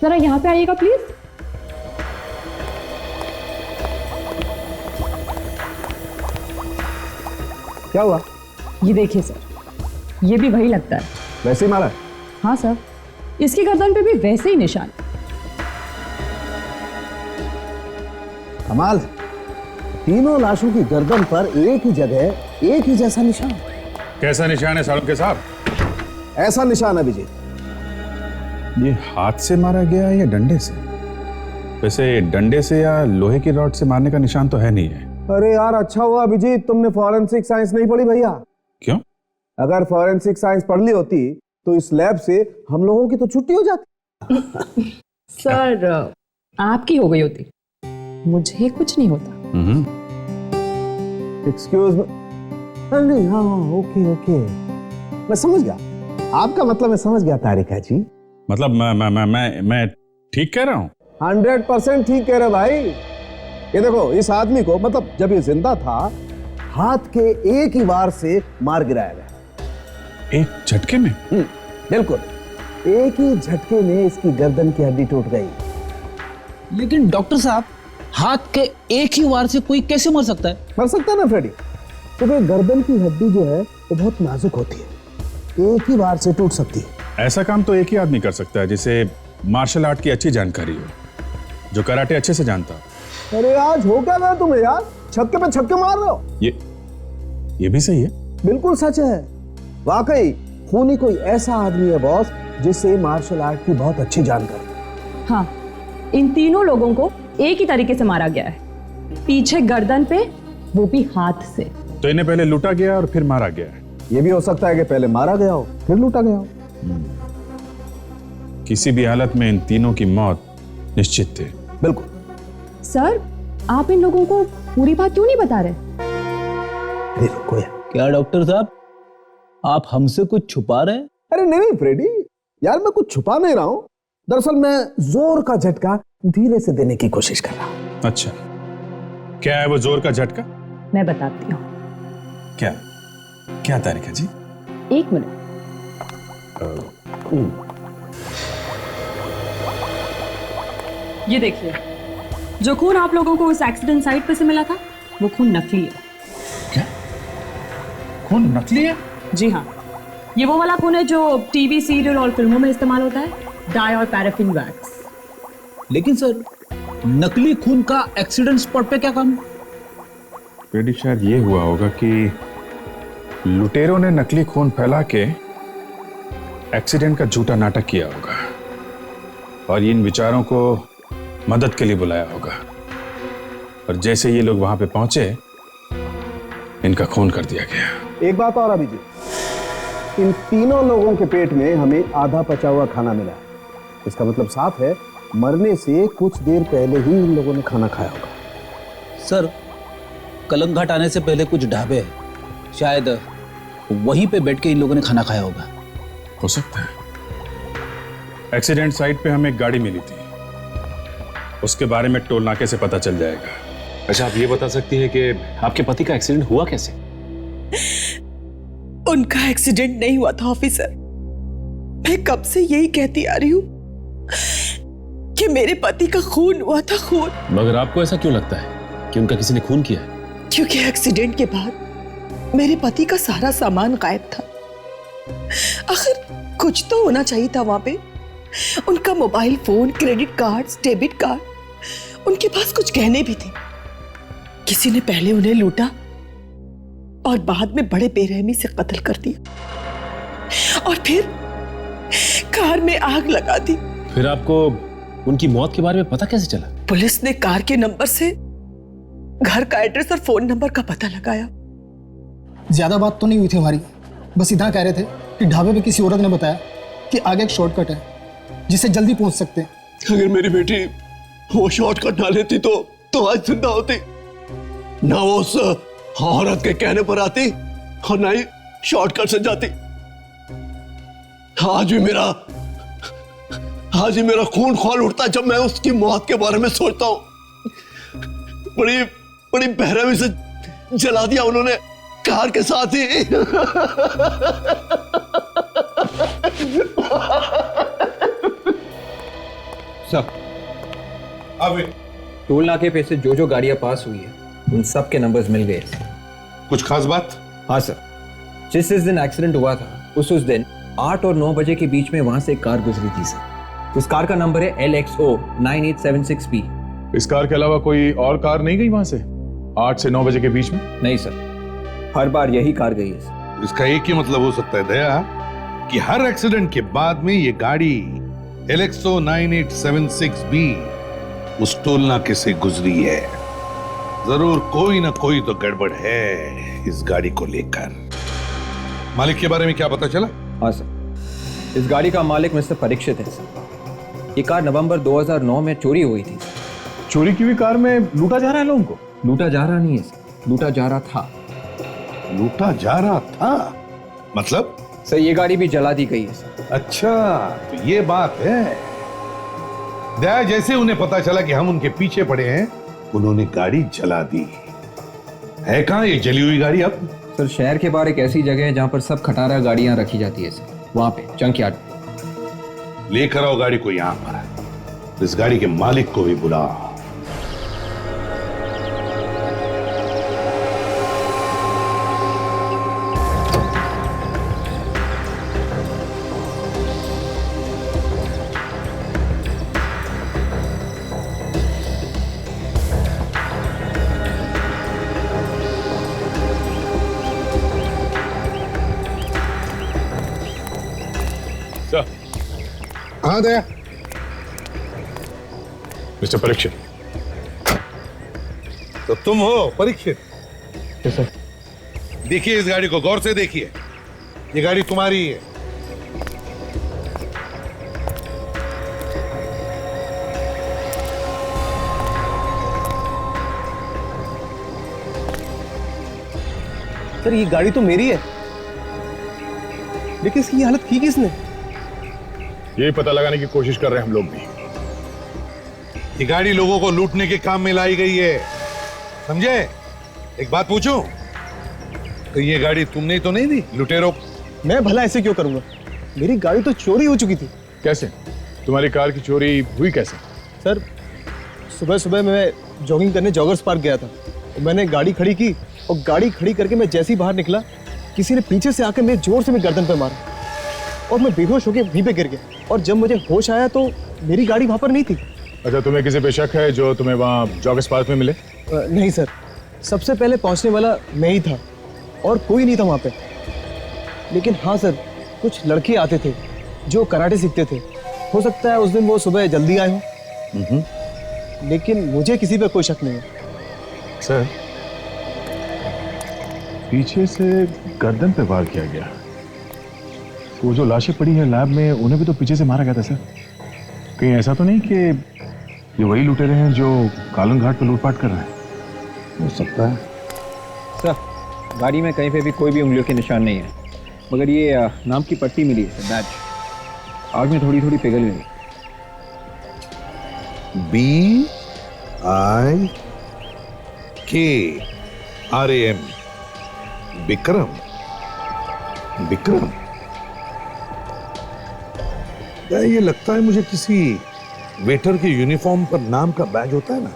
S1: जरा यहाँ पे आइएगा प्लीज।
S4: क्या हुआ?
S1: ये देखिए सर, ये भी वही लगता है।
S4: वैसे ही मारा?
S1: हाँ सर, इसकी गर्दन पे भी वैसे ही निशान।
S18: कमाल, तीनों लाशों की गर्दन पर एक ही जगह एक ही जैसा निशान।
S2: कैसा निशान है साहब के साहब?
S18: ऐसा निशान है विजय।
S2: ये हाथ से मारा गया है या डंडे से? वैसे डंडे से या लोहे की रॉड से मारने का निशान तो है नहीं है।
S4: अरे यार, अच्छा हुआ अभिजीत तुमने फॉरेंसिक साइंस नहीं पढ़ी भैया।
S2: क्यों?
S4: अगर फॉरेंसिक साइंस पढ़ ली होती तो इस लैब से हम लोगों की तो छुट्टी हो जाती।
S1: सर, आपकी हो गई होती, मुझे कुछ नहीं होता।
S4: Excuse me. नहीं, हाँ ओके ओके, मैं समझ गया आपका मतलब। मैं समझ गया तारिका जी।
S2: मतलब मैं ठीक कह रहा हूँ?
S4: 100% ठीक कह रहे भाई। ये देखो, इस आदमी को मतलब जब ये जिंदा था, हाथ के एक ही वार से मार गिराया गया।
S2: एक झटके में?
S4: बिल्कुल, एक ही झटके में इसकी गर्दन की हड्डी टूट गई।
S9: लेकिन डॉक्टर साहब, हाथ के एक ही वार से कोई कैसे मर सकता है?
S4: मर सकता है ना फ्रेडी, क्योंकि गर्दन की हड्डी जो है वो बहुत नाजुक होती है, एक ही वार से टूट सकती है।
S2: ऐसा काम तो एक ही आदमी कर सकता है जिसे मार्शल आर्ट की अच्छी जानकारी हो, जो कराटे अच्छे से जानता हो।
S4: अरे आज हो क्या गया तुम्हें यार? छक्के पे छक्के मार रहे हो।
S2: ये भी सही है।
S4: बिल्कुल सच है। वाकई खूनी कोई ऐसा आदमी है बॉस जिसे मार्शल आर्ट की बहुत अच्छी जानकारी।
S1: हाँ, इन तीनों लोगों को एक ही तरीके से मारा गया है, पीछे गर्दन पे, वो भी हाथ से।
S2: तो इन्हें पहले लूटा गया और फिर मारा गया है।
S4: ये भी हो सकता है कि पहले मारा गया हो फिर लूटा गया हो।
S2: किसी भी हालत में इन तीनों की मौत निश्चित थी।
S4: बिल्कुल।
S1: सर, आप इन लोगों को पूरी बात क्यों नहीं बता रहे?
S4: अरे रुको यार।
S9: क्या डॉक्टर साहब, आप हमसे कुछ छुपा रहे हैं?
S4: अरे नहीं फ्रेडी, यार मैं कुछ छुपा नहीं रहा हूं।
S18: दरअसल मैं जोर का झटका धीरे से देने की कोशिश कर रहा हूं।
S2: अच्छा, क्या है वो जोर का झटका?
S1: मैं बताती हूँ।
S2: क्या क्या तारीख है जी?
S1: 1 मिनट। ये देखिए, जो खून आप लोगों को उस एक्सीडेंट साइट पे से मिला था वो खून नकली है।
S2: क्या? खून नकली है?
S1: जी हाँ, ये वो वाला खून है जो टीवी सीरियल और फिल्मों में इस्तेमाल होता है, डाई और पैराफिन वैक्स।
S9: लेकिन सर, नकली खून का एक्सीडेंट स्पॉट पे क्या काम?
S2: बेटी शायद ये हुआ होगा कि लुटेरों ने नकली खून फैला के एक्सीडेंट का झूठा नाटक किया होगा और इन विचारों को मदद के लिए बुलाया होगा, और जैसे ये लोग वहां पे पहुंचे इनका खून कर दिया गया।
S18: एक बात और अभिजीत, इन तीनों लोगों के पेट में हमें आधा पचा हुआ खाना मिला है। इसका मतलब साफ है, मरने से कुछ देर पहले ही इन लोगों ने खाना खाया होगा।
S9: सर, कलंग घाट आने से पहले कुछ ढाबे हैं, शायद वहीं पे बैठ के इन लोगों ने खाना खाया होगा।
S2: हो सकता है। एक्सीडेंट साइट पे हमें एक गाड़ी मिली थी, उसके बारे में टोल नाके से पता चल जाएगा।
S7: अच्छा, आप ये बता सकती हैं कि आपके पति का एक्सीडेंट हुआ कैसे?
S14: उनका एक्सीडेंट नहीं हुआ था ऑफिसर। मैं कब से यही कहती आ रही हूँ कि मेरे पति का खून हुआ था, खून।
S7: मगर आपको ऐसा क्यों लगता है कि उनका किसी ने खून किया है?
S14: क्योंकि एक्सीडेंट के बाद मेरे पति का सारा सामान गायब था। आखिर कुछ तो होना चाहिए था वहां पे। उनका mobile phone, credit cards, debit card, उनके पास कुछ गहने भी थे। किसी ने पहले उन्हें लूटा और बाद में बड़े बेरहमी से कत्ल कर दिया और फिर कार में आग लगा दी।
S7: फिर आपको उनकी मौत के बारे में पता कैसे चला?
S14: पुलिस ने कार के नंबर से घर का एड्रेस और फोन नंबर का पता लगाया।
S11: ज्यादा बात तो नहीं हुई थी हमारी, बस इतना कह रहे थे कि ढाबे पे किसी औरत ने बताया कि आगे एक शॉर्टकट है जिससे जल्दी पहुंच सकते हैं।
S3: अगर मेरी बेटी वो शॉर्टकट ना लेती तो आज जिंदा होती, ना वो उस औरत के कहने पर आती और ना ही शॉर्टकट से जाती। आज ही मेरा खून खौल उठता है जब मैं उसकी मौत के बारे में सोचता हूं। बड़ी बेरहमी से जला दिया उन्होंने कार के साथ ही।
S8: सर,
S2: अब
S8: टोल नाके पे से जो गाड़ियां पास हुई है उन सब के नंबर्स मिल गए।
S10: कुछ खास बात?
S8: हाँ सर, जिस दिन एक्सीडेंट हुआ था उस दिन 8 और 9 बजे के बीच में वहां से एक कार गुजरी थी सर। उस कार का नंबर है LXO 9876B।
S6: इस कार के अलावा कोई और कार नहीं गई वहां से 8 से 9 बजे के बीच में?
S8: नहीं सर, हर बार यही कार गई है सर।
S10: इसका एक ही मतलब हो सकता है दया कि हर एक्सीडेंट के बाद में ये गाड़ी LXO 9876B उस टोल नाके से गुजरी है। जरूर कोई ना कोई तो गड़बड़ है इस गाड़ी को लेकर। मालिक के बारे में क्या पता चला?
S8: हाँ सर, इस गाड़ी का मालिक मिस्टर परीक्षित है सर। ये कार नवंबर 2009 में चोरी हुई थी।
S6: चोरी की हुई कार में लूटा जा रहा है लोगों को?
S8: लूटा जा रहा नहीं है सर, लूटा जा रहा था।
S10: लूटा जा रहा था मतलब?
S8: सर, ये गाड़ी भी जला दी गई है सर।
S10: अच्छा, तो ये बात है। दया, जैसे उन्हें पता चला कि हम उनके पीछे पड़े हैं, उन्होंने गाड़ी जला दी। है कहां ये जली हुई गाड़ी अब?
S8: सर, शहर के बाहर एक ऐसी जगह है जहां पर सब खटारा गाड़ियां रखी जाती है सर, वहां पे जंकयार्ड।
S10: लेकर आओ गाड़ी को यहां पर। इस गाड़ी के मालिक को भी बुलाओ।
S2: हाँ दया। मिस्टर परीक्षित।
S10: तो तुम हो परीक्षित?
S8: सर,
S10: देखिए इस गाड़ी को गौर से देखिए, ये गाड़ी तुम्हारी है।
S11: सर, ये गाड़ी तो मेरी है, लेकिन इसकी हालत की किसने?
S10: यही पता लगाने की कोशिश कर रहे हैं हम लोग भी। ये गाड़ी लोगों को लूटने के काम में लाई गई है, समझे? एक बात पूछूं, तो ये गाड़ी तुमने तो नहीं दी लुटेरों?
S11: मैं भला ऐसे क्यों करूंगा? मेरी गाड़ी तो चोरी हो चुकी थी।
S10: कैसे? तुम्हारी कार की चोरी हुई कैसे?
S11: सर, सुबह सुबह मैं जॉगिंग करने जॉगर्स पार्क गया था। मैंने गाड़ी खड़ी की और गाड़ी खड़ी करके मैं जैसे ही बाहर निकला, किसी ने पीछे से आकर मेरे जोर से मेरी गर्दन पे मारा और मैं बेहोश होकर वहीं पे गिर गया। और जब मुझे होश आया तो मेरी गाड़ी वहां पर नहीं थी।
S10: अच्छा, तुम्हें किसी पे शक है जो तुम्हें वहाँ जॉगर्स पार्क में मिले?
S11: नहीं सर, सबसे पहले पहुंचने वाला मैं ही था और कोई नहीं था वहां पे। लेकिन हाँ सर, कुछ लड़के आते थे जो कराटे सीखते थे। हो सकता है उस दिन वो सुबह जल्दी आए हों, लेकिन मुझे किसी पे कोई शक नहीं है।
S10: सर, पीछे से गर्दन पे वार किया गया। वो जो लाशें पड़ी हैं लैब में, उन्हें भी तो पीछे से मारा गया था सर। कहीं ऐसा तो नहीं कि ये वही लुटेरे हैं जो कालन घाट पे लूटपाट कर रहे हैं? हो सकता है
S8: सर, गाड़ी में कहीं पे भी कोई भी उंगलियों के निशान नहीं है, मगर ये नाम की पट्टी मिली है, बैच। आग में थोड़ी थोड़ी पिघल गई।
S10: BIKRAM, विक्रम। विक्रम, ये लगता है मुझे किसी वेटर के यूनिफॉर्म पर नाम का बैज होता है ना,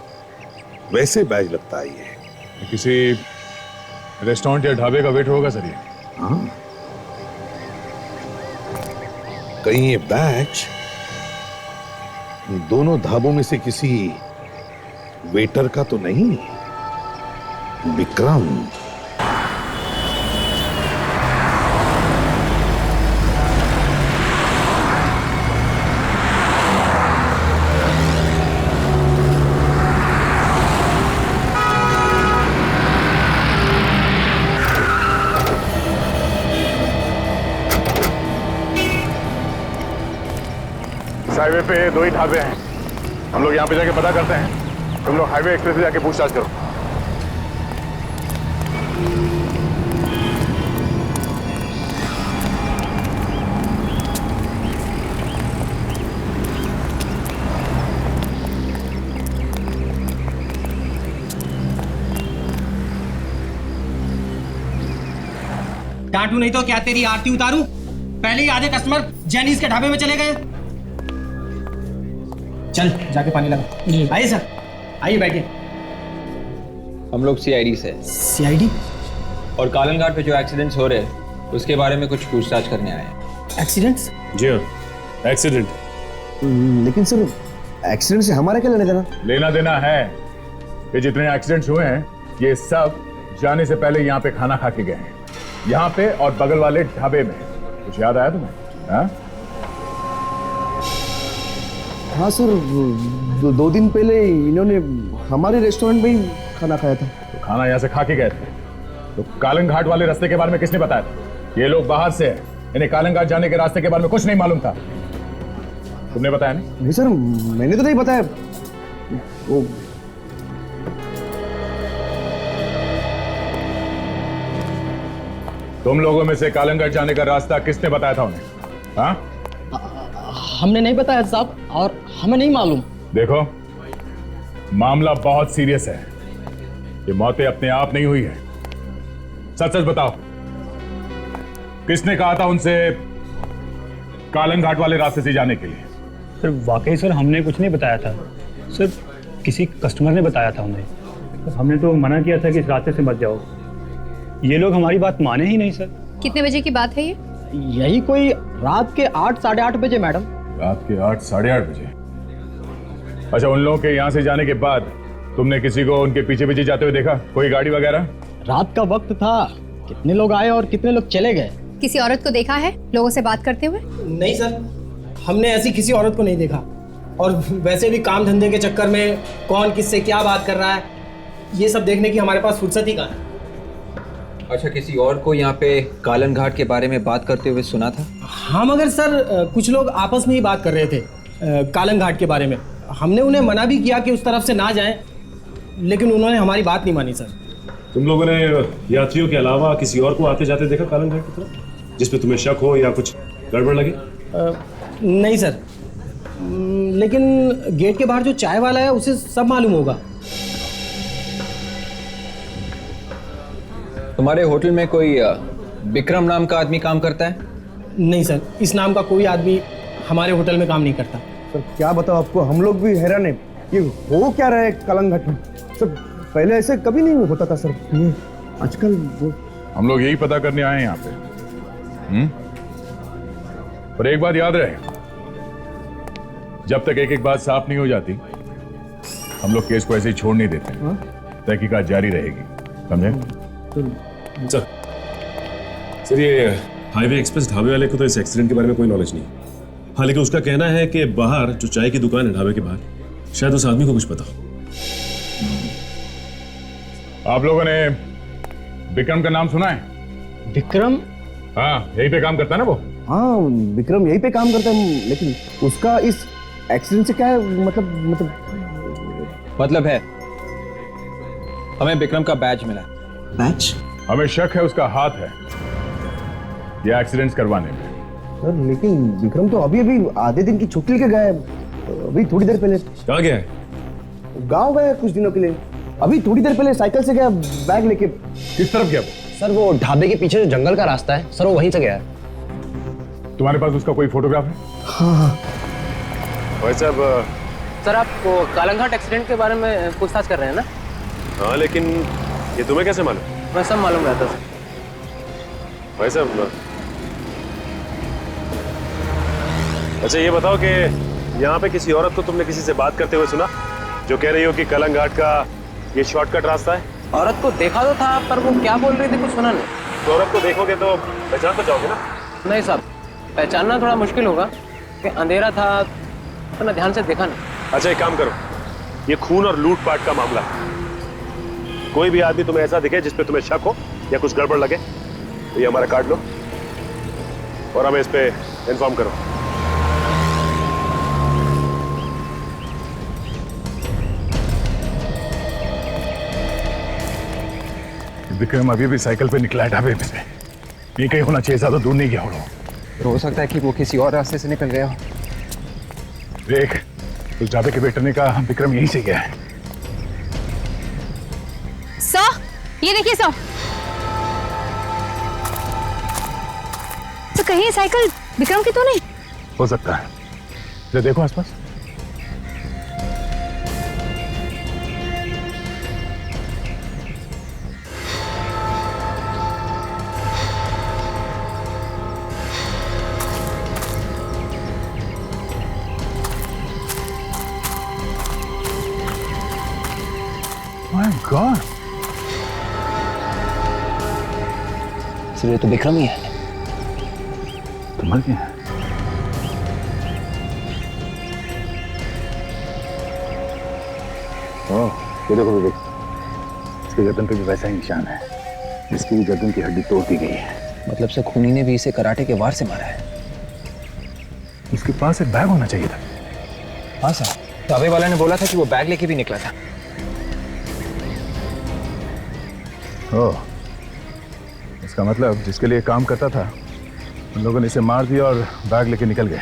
S10: वैसे बैज लगता है ये।
S6: किसी रेस्टोरेंट या ढाबे का वेटर होगा सर ये।
S10: हाँ, कहीं ये बैच दोनों ढाबों में से किसी वेटर का तो नहीं? विक्रम। हाईवे पे 2 ही ढाबे हैं। हम लोग यहाँ पे जाके पता करते हैं, तुम लोग हाईवे एक्सप्रेस से जाके पूछताछ करो।
S15: डांटू नहीं तो क्या तेरी आरती उतारूं? पहले ही आधे कस्टमर जैनीज के ढाबे में चले गए। चल जाके पानी लगा। आइए सर, आइए बैठिए।
S8: हम लोग सीआईडी से।
S15: सीआईडी?
S8: और कालन घाट पे जो एक्सीडेंट्स हो रहे हैं उसके बारे में कुछ पूछताछ करने आए हैं।
S11: एक्सीडेंट्स?
S7: जी हाँ, एक्सीडेंट।
S18: लेकिन सर, एक्सीडेंट से हमारा क्या लेना देना?
S10: लेना देना है। ये जितने एक्सीडेंट्स हुए हैं, ये सब जाने से पहले यहाँ पे खाना खा के गए हैं, यहाँ पे और बगल वाले ढाबे में। कुछ याद आया तुम्हें? हाँ?
S18: हाँ सर, 2 दिन पहले इन्होंने हमारे रेस्टोरेंट में ही खाना खाया था।
S10: तो खाना यहाँ से खा के गए थे, तो कालन घाट वाले रास्ते के बारे में किसने बताया था? ये लोग बाहर से हैं, इन्हें कालन घाट जाने के रास्ते के बारे में कुछ नहीं मालूम था। तुमने बताया नहीं?
S18: नहीं सर, मैंने तो नहीं बताया। वो
S10: तुम लोगों में से कालन घाट जाने का रास्ता किसने बताया था उन्हें? हाँ?
S15: हमने नहीं बताया साहब, और हमें नहीं मालूम।
S10: देखो, मामला बहुत सीरियस है। ये मौतें अपने आप नहीं हुई है। सच सच बताओ, किसने कहा था उनसे कालन घाट वाले रास्ते से जाने के लिए?
S12: सर वाकई सर, हमने कुछ नहीं बताया था सर, किसी कस्टमर ने बताया था हमें। हमने तो मना किया था कि इस रास्ते से मत जाओ। ये लोग हमारी बात माने ही नहीं सर।
S13: कितने बजे की बात है ये?
S15: यही कोई रात के 8 साढ़े 8 बजे मैडम।
S10: रात के 8 साढ़े 8 बजे? अच्छा, उन लोगों के यहाँ से जाने के बाद तुमने किसी को उनके पीछे पीछे जाते हुए देखा? कोई गाड़ी वगैरह?
S15: रात का वक्त था, कितने लोग आए और कितने लोग चले गए।
S13: किसी औरत को देखा है लोगों से बात करते हुए?
S15: नहीं सर, हमने ऐसी किसी औरत को नहीं देखा। और वैसे भी काम धंधे के चक्कर में कौन किससे क्या बात कर रहा है, ये सब देखने की हमारे पास फुर्सत ही कहाँ है।
S8: अच्छा, किसी और को यहाँ पे कालन घाट के बारे में बात करते हुए सुना था?
S15: हाँ, मगर सर कुछ लोग आपस में ही बात कर रहे थे कालन घाट के बारे में। हमने उन्हें मना भी किया कि उस तरफ से ना जाएं, लेकिन उन्होंने हमारी बात नहीं मानी सर।
S7: तुम लोगों ने यात्रियों के अलावा किसी और को आते जाते देखा कालन घाट की तरफ, जिसपे तुम्हें शक हो या कुछ गड़बड़ लगे?
S15: नहीं सर, लेकिन गेट के बाहर जो चाय वाला है उसे सब मालूम होगा।
S8: तुम्हारे होटल में कोई विक्रम नाम का आदमी काम करता है?
S15: नहीं सर, इस नाम का कोई आदमी हमारे होटल में काम नहीं करता।
S18: सर क्या बताओ आपको, हम लोग भी हैरान है कि हो क्या रहा है कलंघट में। सर पहले ऐसे कभी नहीं होता था सर, ये आजकल वो
S10: हम लोग यही पता करने आए हैं यहाँ पे। पर एक बात याद रहे, जब तक एक एक बात साफ नहीं हो जाती हम लोग केस को ऐसे ही छोड़ नहीं देते। तहकीकात जारी रहेगी, समझे?
S7: सर ये हाईवे एक्सप्रेस ढाबे वाले को तो इस एक्सीडेंट के बारे में कोई नॉलेज नहीं। हाँ, लेकिन उसका कहना है कि बाहर जो चाय की दुकान है ढाबे के बाहर, शायद उस आदमी को कुछ पता हो।
S10: आप लोगों ने विक्रम का नाम सुना है?
S15: विक्रम?
S10: हाँ, यहीं पे काम करता है ना वो।
S18: हाँ विक्रम यहीं पे काम करता है, लेकिन उसका इस एक्सीडेंट से क्या है
S8: मतलब है हमें विक्रम का बैज मिला।
S18: बैच?
S10: हमें शक है उसका हाथ है ये एक्सीडेंट्स करवाने में।
S18: सर लेकिन विक्रम तो अभी अभी आधे दिन की छुट्टी लेके गया है, अभी थोड़ी देर पहले।
S7: कहाँ गया है?
S18: गाँव गया कुछ दिनों के लिए, अभी थोड़ी देर पहले साइकिल से गया बैग लेके।
S10: किस तरफ गया वो?
S16: सर वो ढाबे के पीछे जो जंगल का रास्ता है सर, वो वहीं से गया है।
S10: तुम्हारे पास उसका कोई फोटोग्राफ है?
S18: हाँ।
S10: भाई साहब,
S16: सर आप कालंघाट एक्सीडेंट के बारे में पूछताछ कर रहे हैं ना?
S7: हाँ, लेकिन ये तुम्हें कैसे मालूम?
S16: मैं सब मालूम रहता सर।
S7: भाई साहब, अच्छा ये बताओ कि यहाँ पे किसी औरत को तुमने किसी से बात करते हुए सुना, जो कह रही हो कि कलंघाट का ये शॉर्टकट रास्ता है?
S16: औरत को देखा तो था, पर वो क्या बोल रही थी कुछ सुना नहीं।
S7: तो औरत को देखोगे तो पहचान तो जाओगे ना?
S16: नहीं साहब, पहचानना थोड़ा मुश्किल होगा कि अंधेरा था तो मैं ध्यान से देखा नहीं।
S7: अच्छा एक काम करो, ये खून और लूटपाट का मामला है। कोई भी आदमी तुम्हें ऐसा दिखे जिस पे तुम्हें शक हो या कुछ गड़बड़ लगे तो ये हमारा कार्ड लो और हमें इस पे इन्फॉर्म करो।
S10: विक्रम अभी भी साइकिल पे निकला है ढाबे पे से। ये कहीं होना चाहिए, ज्यादा दूर नहीं गया होगा।
S8: हो सकता है कि वो किसी और रास्ते से निकल गया हो।
S10: देख, उस ढाबे के वेटर ने कहा विक्रम यहीं से गया है।
S17: सर, ये देखिए सर, तो कहीं ये साइकिल विक्रम की तो नहीं?
S10: हो सकता है, जरा देखो आसपास। My God!
S8: सर ये तो विक्रम ही है।
S10: तो मर गया। ये देखो विवेक, इसके गर्दन पे भी वैसा ही निशान है, इसकी गर्दन की हड्डी तोड़ दी गई है।
S8: मतलब से खूनी ने भी इसे कराटे के वार से मारा है।
S10: इसके पास एक बैग होना चाहिए था।
S8: हाँ सर, ढाबे वाला ने बोला था कि वो बैग लेके भी निकला था।
S10: ओह, इसका मतलब जिसके लिए काम करता था उन लोगों ने इसे मार दिया और बैग लेके निकल गए।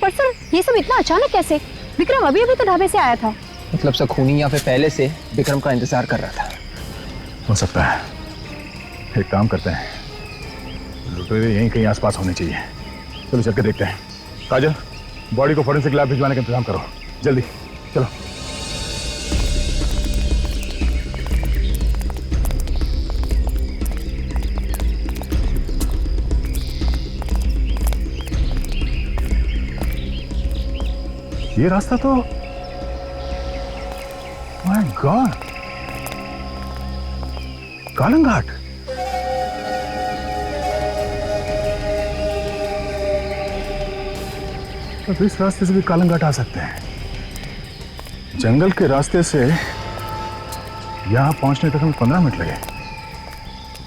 S17: पर सर ये सब इतना अचानक कैसे? विक्रम अभी अभी तो ढाबे से आया था।
S8: मतलब से खूनी यहाँ पे पहले से विक्रम का इंतजार कर रहा था।
S10: हो सकता है। एक काम करते हैं, लुटेरे यहीं कहीं आसपास होने चाहिए। चलो चल के देखते हैं। काजल, बॉडी को फोरेंसिक लैब भिजवाने का इंतजाम करो, जल्दी चलो। ये रास्ता तो माय गॉड, कालंघाट। तो इस रास्ते से भी कालंघाट आ सकते हैं। जंगल के रास्ते से यहां पहुंचने तक हमें 15 मिनट लगे,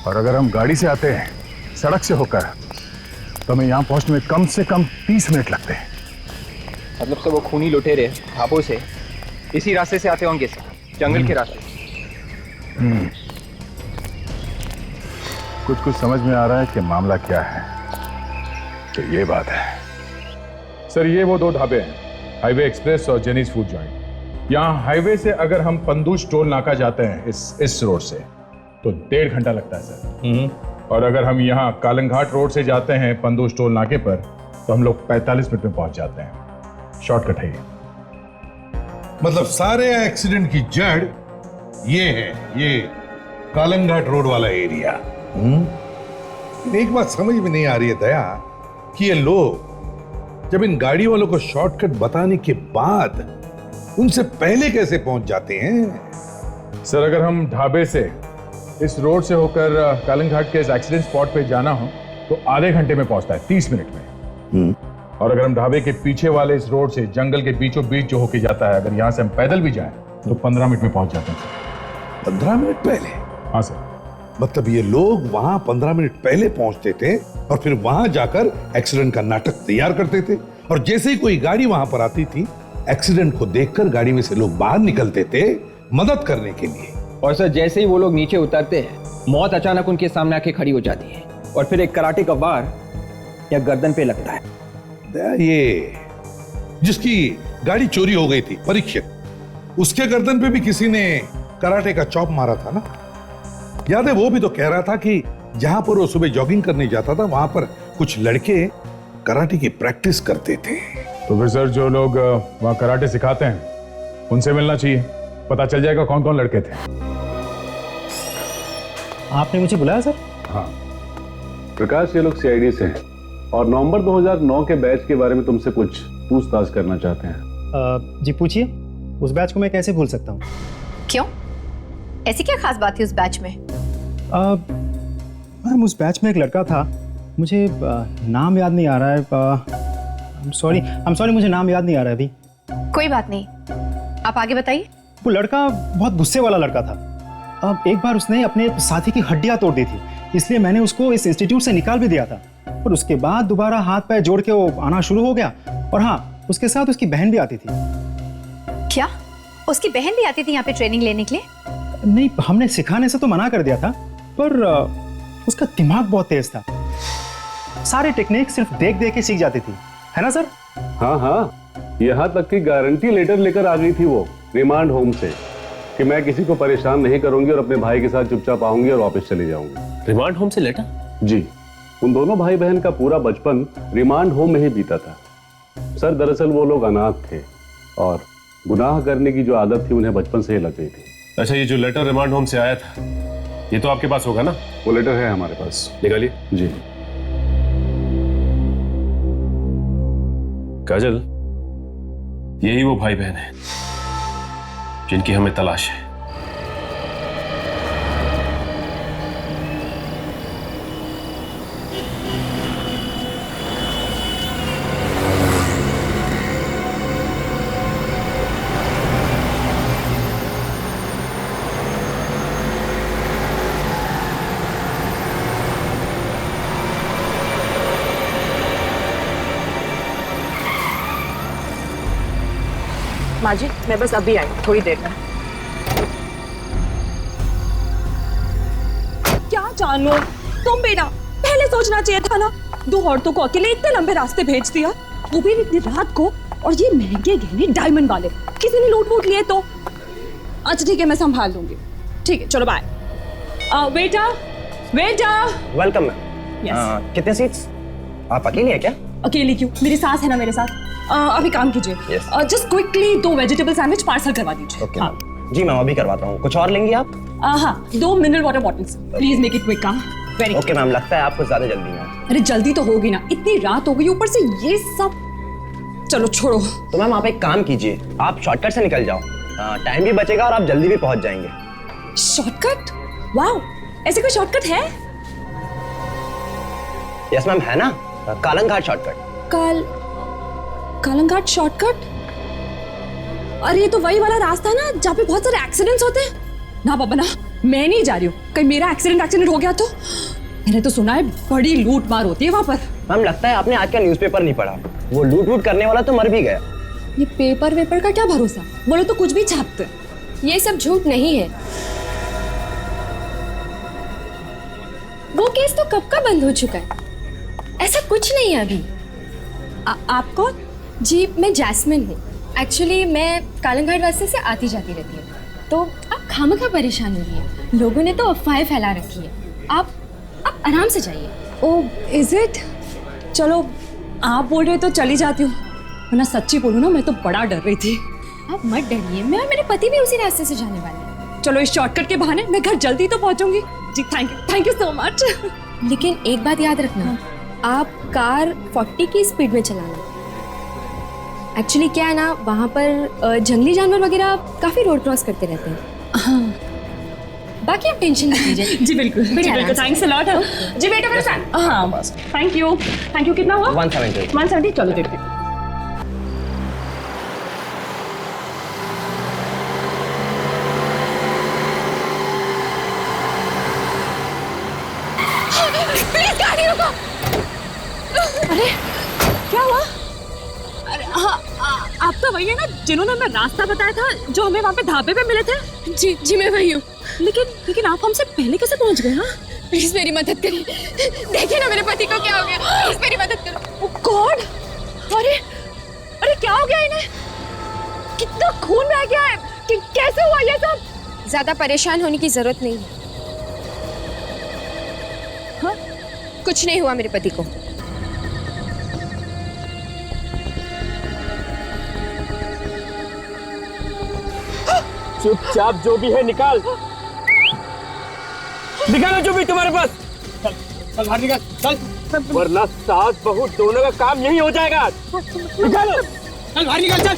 S10: और अगर हम गाड़ी से आते हैं सड़क से होकर तो हमें यहां पहुंचने में कम से कम 30 मिनट लगते हैं।
S8: मतलब से वो खूनी लुटेरे ढाबों से इसी रास्ते से आते होंगे, जंगल के रास्ते।
S10: कुछ समझ में आ रहा है कि मामला क्या है। तो ये बात है,
S2: सर ये वो 2 ढाबे हैं, हाईवे एक्सप्रेस और जेनीज फूड जॉइंट। यहाँ हाईवे से अगर हम पंदूश टोल नाका जाते हैं इस रोड से तो 1.5 घंटा लगता है सर। और अगर हम यहाँ कालंघाट रोड से जाते हैं पंदूश टोल नाके पर तो हम लोग 45 मिनट में पहुंच जाते हैं। शॉर्टकट है ये।
S10: मतलब सारे एक्सीडेंट की जड़ ये है, ये कालंघाट रोड वाला एरिया। एक बात समझ में नहीं आ रही है दया कि ये लोग जब इन गाड़ी वालों को शॉर्टकट बताने के बाद उनसे पहले कैसे पहुंच जाते हैं।
S2: सर अगर हम ढाबे से इस रोड से होकर कालंघाट के इस एक्सीडेंट स्पॉट पे जाना हो तो आधे घंटे में पहुंचता है, 30 मिनट में। और अगर हम ढाबे के पीछे वाले इस रोड से जंगल के बीचों बीच जो होके जाता है, अगर यहाँ से हम पैदल भी जाएं तो 15 मिनट में पहुंच जाते हैं।
S10: 15 मिनट पहले?
S2: हाँ सर।
S10: मतलब ये लोग वहां 15 मिनट पहले पहुंचते थे और फिर वहां जाकर एक्सीडेंट का नाटक तैयार करते थे, और जैसे ही कोई गाड़ी वहां पर आती थी एक्सीडेंट को देखकर गाड़ी में से लोग बाहर निकलते थे मदद करने के लिए।
S8: और सर जैसे ही वो लोग नीचे उतरते हैं मौत अचानक उनके सामने आके खड़ी हो जाती है और फिर एक कराटे का वार या गर्दन पे लगता है।
S10: ये जिसकी गाड़ी चोरी हो गई थी परीक्षित, उसके गर्दन पे भी किसी ने कराटे का चॉप मारा था ना, याद है? वो भी तो कह रहा था कि जहां पर वो सुबह जॉगिंग करने जाता था वहां पर कुछ लड़के कराटे की प्रैक्टिस करते थे।
S2: तो फिर सर जो लोग वहां कराटे सिखाते हैं उनसे मिलना चाहिए, पता चल जाएगा कौन कौन लड़के थे।
S12: आपने मुझे बुलाया सर?
S7: हाँ प्रकाश, ये लोग सीआईडी से हैं और नवंबर 2009 के बैच के बारे में तुमसे कुछ पूछताछ करना चाहते हैं।
S12: जी पूछिए, उस बैच को मैं कैसे भूल सकता हूँ?
S13: क्यों, ऐसी क्या खास बात थी उस बैच में?
S12: मैम उस बैच में एक लड़का था, मुझे नाम याद नहीं आ रहा है। सॉरी मुझे नाम याद नहीं आ रहा है अभी।
S13: कोई बात नहीं, आप आगे बताइए।
S12: वो लड़का बहुत गुस्से वाला लड़का था। अब एक बार उसने अपने साथी की हड्डियां तोड़ दी थी, इसलिए मैंने उसको इस इंस्टीट्यूट से निकाल भी दिया था। और उसके बाद दोबारा हाथ पैर जोड़ के वो आना शुरू हो गया। और हाँ, उसके साथ उसकी बहन भी आती थी।
S13: क्या उसकी बहन भी आती थी यहाँ पे ट्रेनिंग लेने के लिए?
S12: नहीं, हमने सिखाने से तो मना कर दिया था, पर उसका दिमाग बहुत तेज था। सारे टेक्निक सिर्फ देख देख के सीख जाती थी, है ना सर?
S7: हाँ, यहाँ तक कि गारंटी लेटर लेकर आ गई थी वो रिमांड होम से कि मैं किसी को परेशान नहीं करूंगी और अपने भाई के साथ चुपचाप आऊंगी और वापस चली जाऊंगी।
S6: रिमांड होम से लेटर?
S7: जी, उन दोनों भाई बहन का पूरा बचपन रिमांड होम में ही बीता था। सर दरअसल वो लोग अनाथ थे और गुनाह करने की जो आदत थी उन्हें बचपन से ही लग गई थी।
S6: अच्छा, ये जो लेटर रिमांड होम से आया था ये तो आपके पास होगा ना?
S7: वो लेटर है हमारे पास।
S6: निकालिए।
S7: जी।
S6: काजल, यही वो भाई बहन है जिनकी हमें तलाश है।
S1: माँ जी, मैं बस अभी आई, थोड़ी देर में।
S19: क्या जानो तुम बेटा, पहले सोचना चाहिए था ना। 2 औरतों को अकेले इतने लंबे रास्ते भेज दिया, वो भी इतनी रात को, और ये महंगे गहने डायमंड वाले। किसी ने लूट लिए तो? अच्छा ठीक है, मैं संभाल लूंगी। ठीक है, चलो बाय। बेटा
S15: वेलकम मैम। कितने सीट्स? आप अकेली हैं क्या?
S19: अकेली क्यों, मेरी सास है ना मेरे साथ। अभी काम कीजिए, just quickly 2 vegetable sandwich parcel करवा दीजिए।
S15: ओके जी मैम, अभी करवाता हूँ। कुछ और लेंगी आप?
S19: हाँ, 2 mineral water bottles, please make it quick. Very
S15: okay ma'am, लगता है आपको ज्यादा जल्दी है।
S19: अरे जल्दी तो होगी ना, इतनी रात हो गई, ऊपर से ये सब। चलो छोड़ो।
S15: तो मैम आप एक काम कीजिए, आप शॉर्टकट से निकल जाओ, टाइम भी बचेगा और आप जल्दी भी पहुंच जाएंगे।
S19: शॉर्टकट? वाओ, ऐसे कोई शॉर्टकट है?
S15: यस मैम, है ना, कालंघाट शॉर्टकट।
S19: कालंघाट शॉर्टकट? अरे ये तो वही वाला रास्ता ना जहाँ पे बहुत सारे एक्सीडेंट्स होते हैं ना। बाबा ना, मैं नहीं जा रही हूँ, कहीं मेरा एक्सीडेंट हो गया तो। मैंने तो सुना है बड़ी लूट मार होती है वहां पर।
S15: मैम लगता है आपने आज का न्यूज़पेपर नहीं पढ़ा, वो लूट करने वाला तो मर भी गया।
S19: ये पेपर वेपर का क्या भरोसा, बोलो तो कुछ भी छापते।
S13: ये सब झूठ नहीं है। वो केस तो कब का बंद हो चुका है, ऐसा कुछ नहीं है अभी।
S19: आपको
S20: जी मैं जैस्मिन हूँ। एक्चुअली मैं कालंघाट रास्ते से आती जाती रहती हूँ, तो आप खामखा परेशान हो रही हैं। लोगों ने तो अफवाहें फैला रखी है। आप आराम से जाइए।
S19: Oh is it? चलो आप बोल रहे तो चली जाती हूँ, वरना सच्ची बोलूँ ना मैं तो बड़ा डर रही थी।
S20: आप मत डरिए, मैं और मेरे पति भी उसी रास्ते से जाने वाले हैं।
S19: चलो इस शॉर्टकट के बहाने मैं घर जल्दी तो पहुँचूंगी। जी थैंक यू सो मच।
S20: लेकिन एक बात याद रखना, आप कार 40 की स्पीड में चलाना। एक्चुअली क्या है ना, वहाँ पर जंगली जानवर वगैरह काफ़ी रोड क्रॉस करते रहते हैं। हाँ, बाकी आप टेंशन नहीं लीजिए।
S19: जी बिल्कुल थैंक्स अ लॉट। जी बेटा मेरे साथ। हाँ बस थैंक यू कितना हुआ? 170। चलो देखते हैं।
S20: प्लीज गाड़ी रुको।
S19: अरे क्या हुआ? अरे हाँ आप तो वही है ना जिन्होंने हमें रास्ता बताया था, जो हमें वहाँ पे ढाबे पे मिले थे?
S20: जी मैं वही हूँ।
S19: लेकिन आप हमसे पहले कैसे पहुँच गए? हाँ
S20: प्लीज मेरी मदद करिए। देखिए ना मेरे पति को क्या हो गया, प्लीज मेरी मदद करो।
S19: ओह गॉड! अरे क्या हो गया इन्हें? कितना खून बह गया है? कैसे हुआ ये सब?
S20: ज्यादा परेशान होने की जरूरत नहीं है। हाँ? कुछ नहीं हुआ मेरे पति को।
S3: चुपचाप जो भी है निकाल जो भी तुम्हारे पास। चल बाहर निकाल, चल, वरना सास बहू दोनों का काम यही हो जाएगा। निकालो, चल बाहर निकाल, चल।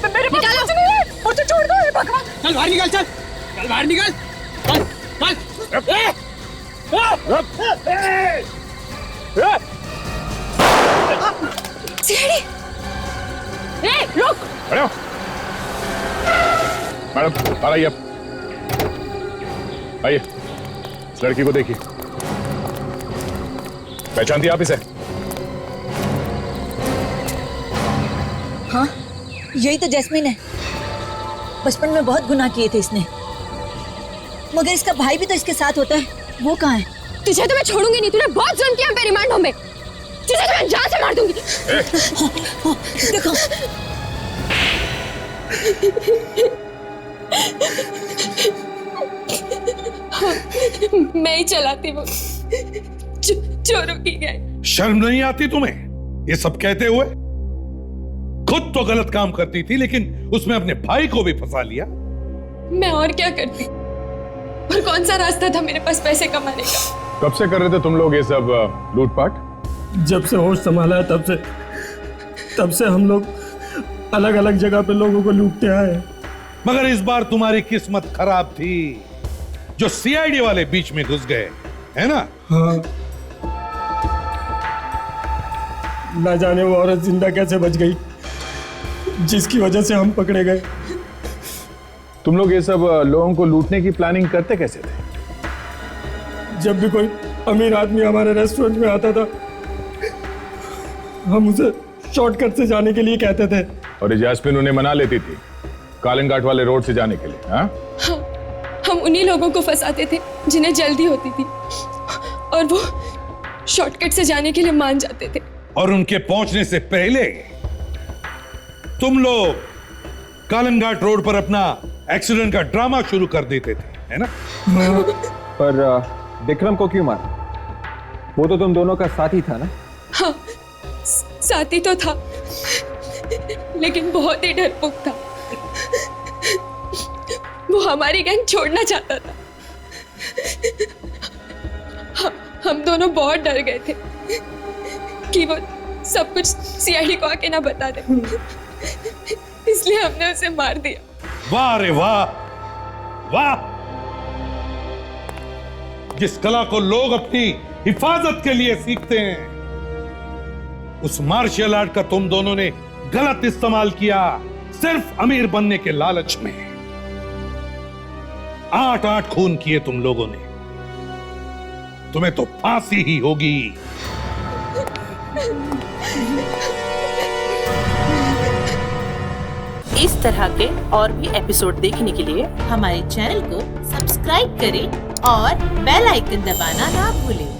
S19: मेरे पास कुछ नहीं है, मुझे छोड़ दो ये भगवान।
S3: चल बाहर निकाल, चल बाहर निकाल,
S20: सीढ़ी।
S19: रुक।
S10: मैडम आइए, आइए, इस लड़की को देखिए, पहचानती आप इसे?
S14: हाँ यही तो जैस्मिन है। बचपन में बहुत गुनाह किए थे इसने, मगर इसका भाई भी तो इसके साथ होता है। वो कहाँ है?
S20: तुझे तो मैं छोड़ूंगी नहीं, तूने बहुत जुल्म किया मेरे रिमांड होम में। तुझे तो मैं जान से मार दूंगी।
S14: देखो
S20: मैं ही चलाती हूँ, चोरों की गए।
S10: शर्म नहीं आती तुम्हें ये सब कहते हुए? खुद तो गलत काम करती थी, लेकिन उसमें अपने भाई को भी फंसा लिया।
S20: मैं और क्या करती, और कौन सा रास्ता था मेरे पास पैसे कमाने का?
S10: कब से कर रहे थे तुम लोग ये सब लूटपाट?
S11: जब से होश संभाला है तब से हम लोग अलग अलग जगह पे लोगों को लूटते आए हैं।
S10: मगर इस बार तुम्हारी किस्मत खराब थी, जो सीआईडी वाले बीच में घुस गए, है ना?
S11: हाँ, ना जाने वो औरत जिंदा कैसे बच गई, जिसकी वजह से हम पकड़े गए।
S10: तुम लोग ये सब लोगों को लूटने की प्लानिंग करते कैसे थे?
S11: जब भी कोई अमीर आदमी हमारे रेस्टोरेंट में आता था, हम उसे शॉर्टकट से जाने के लिए कहते थे।
S10: और जैस्मिन उन्हें मना लेती थी कालंघाट वाले रोड से जाने के लिए। हाँ?
S20: हम उन्हीं लोगों को फंसाते थे जिन्हें जल्दी होती थी, और वो शॉर्टकट से जाने के लिए मान जाते थे।
S10: और उनके पहुंचने से पहले तुम लोग कालंघाट रोड पर अपना एक्सीडेंट का ड्रामा शुरू कर देते थे, है ना?
S8: पर विक्रम को क्यों मारा? वो तो तुम दोनों का साथी था ना?
S20: हाँ साथी तो था, लेकिन बहुत ही डरपोक था। वो हमारी गैंग छोड़ना चाहता था। हम दोनों बहुत डर गए थे कि वो सब कुछ सीआईडी को आके ना बता दे, इसलिए हमने उसे मार दिया।
S10: वाह रे वाह, वाह! जिस कला को लोग अपनी हिफाजत के लिए सीखते हैं, उस मार्शल आर्ट का तुम दोनों ने गलत इस्तेमाल किया, सिर्फ अमीर बनने के लालच में। 8 खून किए तुम लोगों ने, तुम्हें तो फांसी ही होगी।
S21: इस तरह के और भी एपिसोड देखने के लिए हमारे चैनल को सब्सक्राइब करें और बेल आइकन दबाना ना भूलें।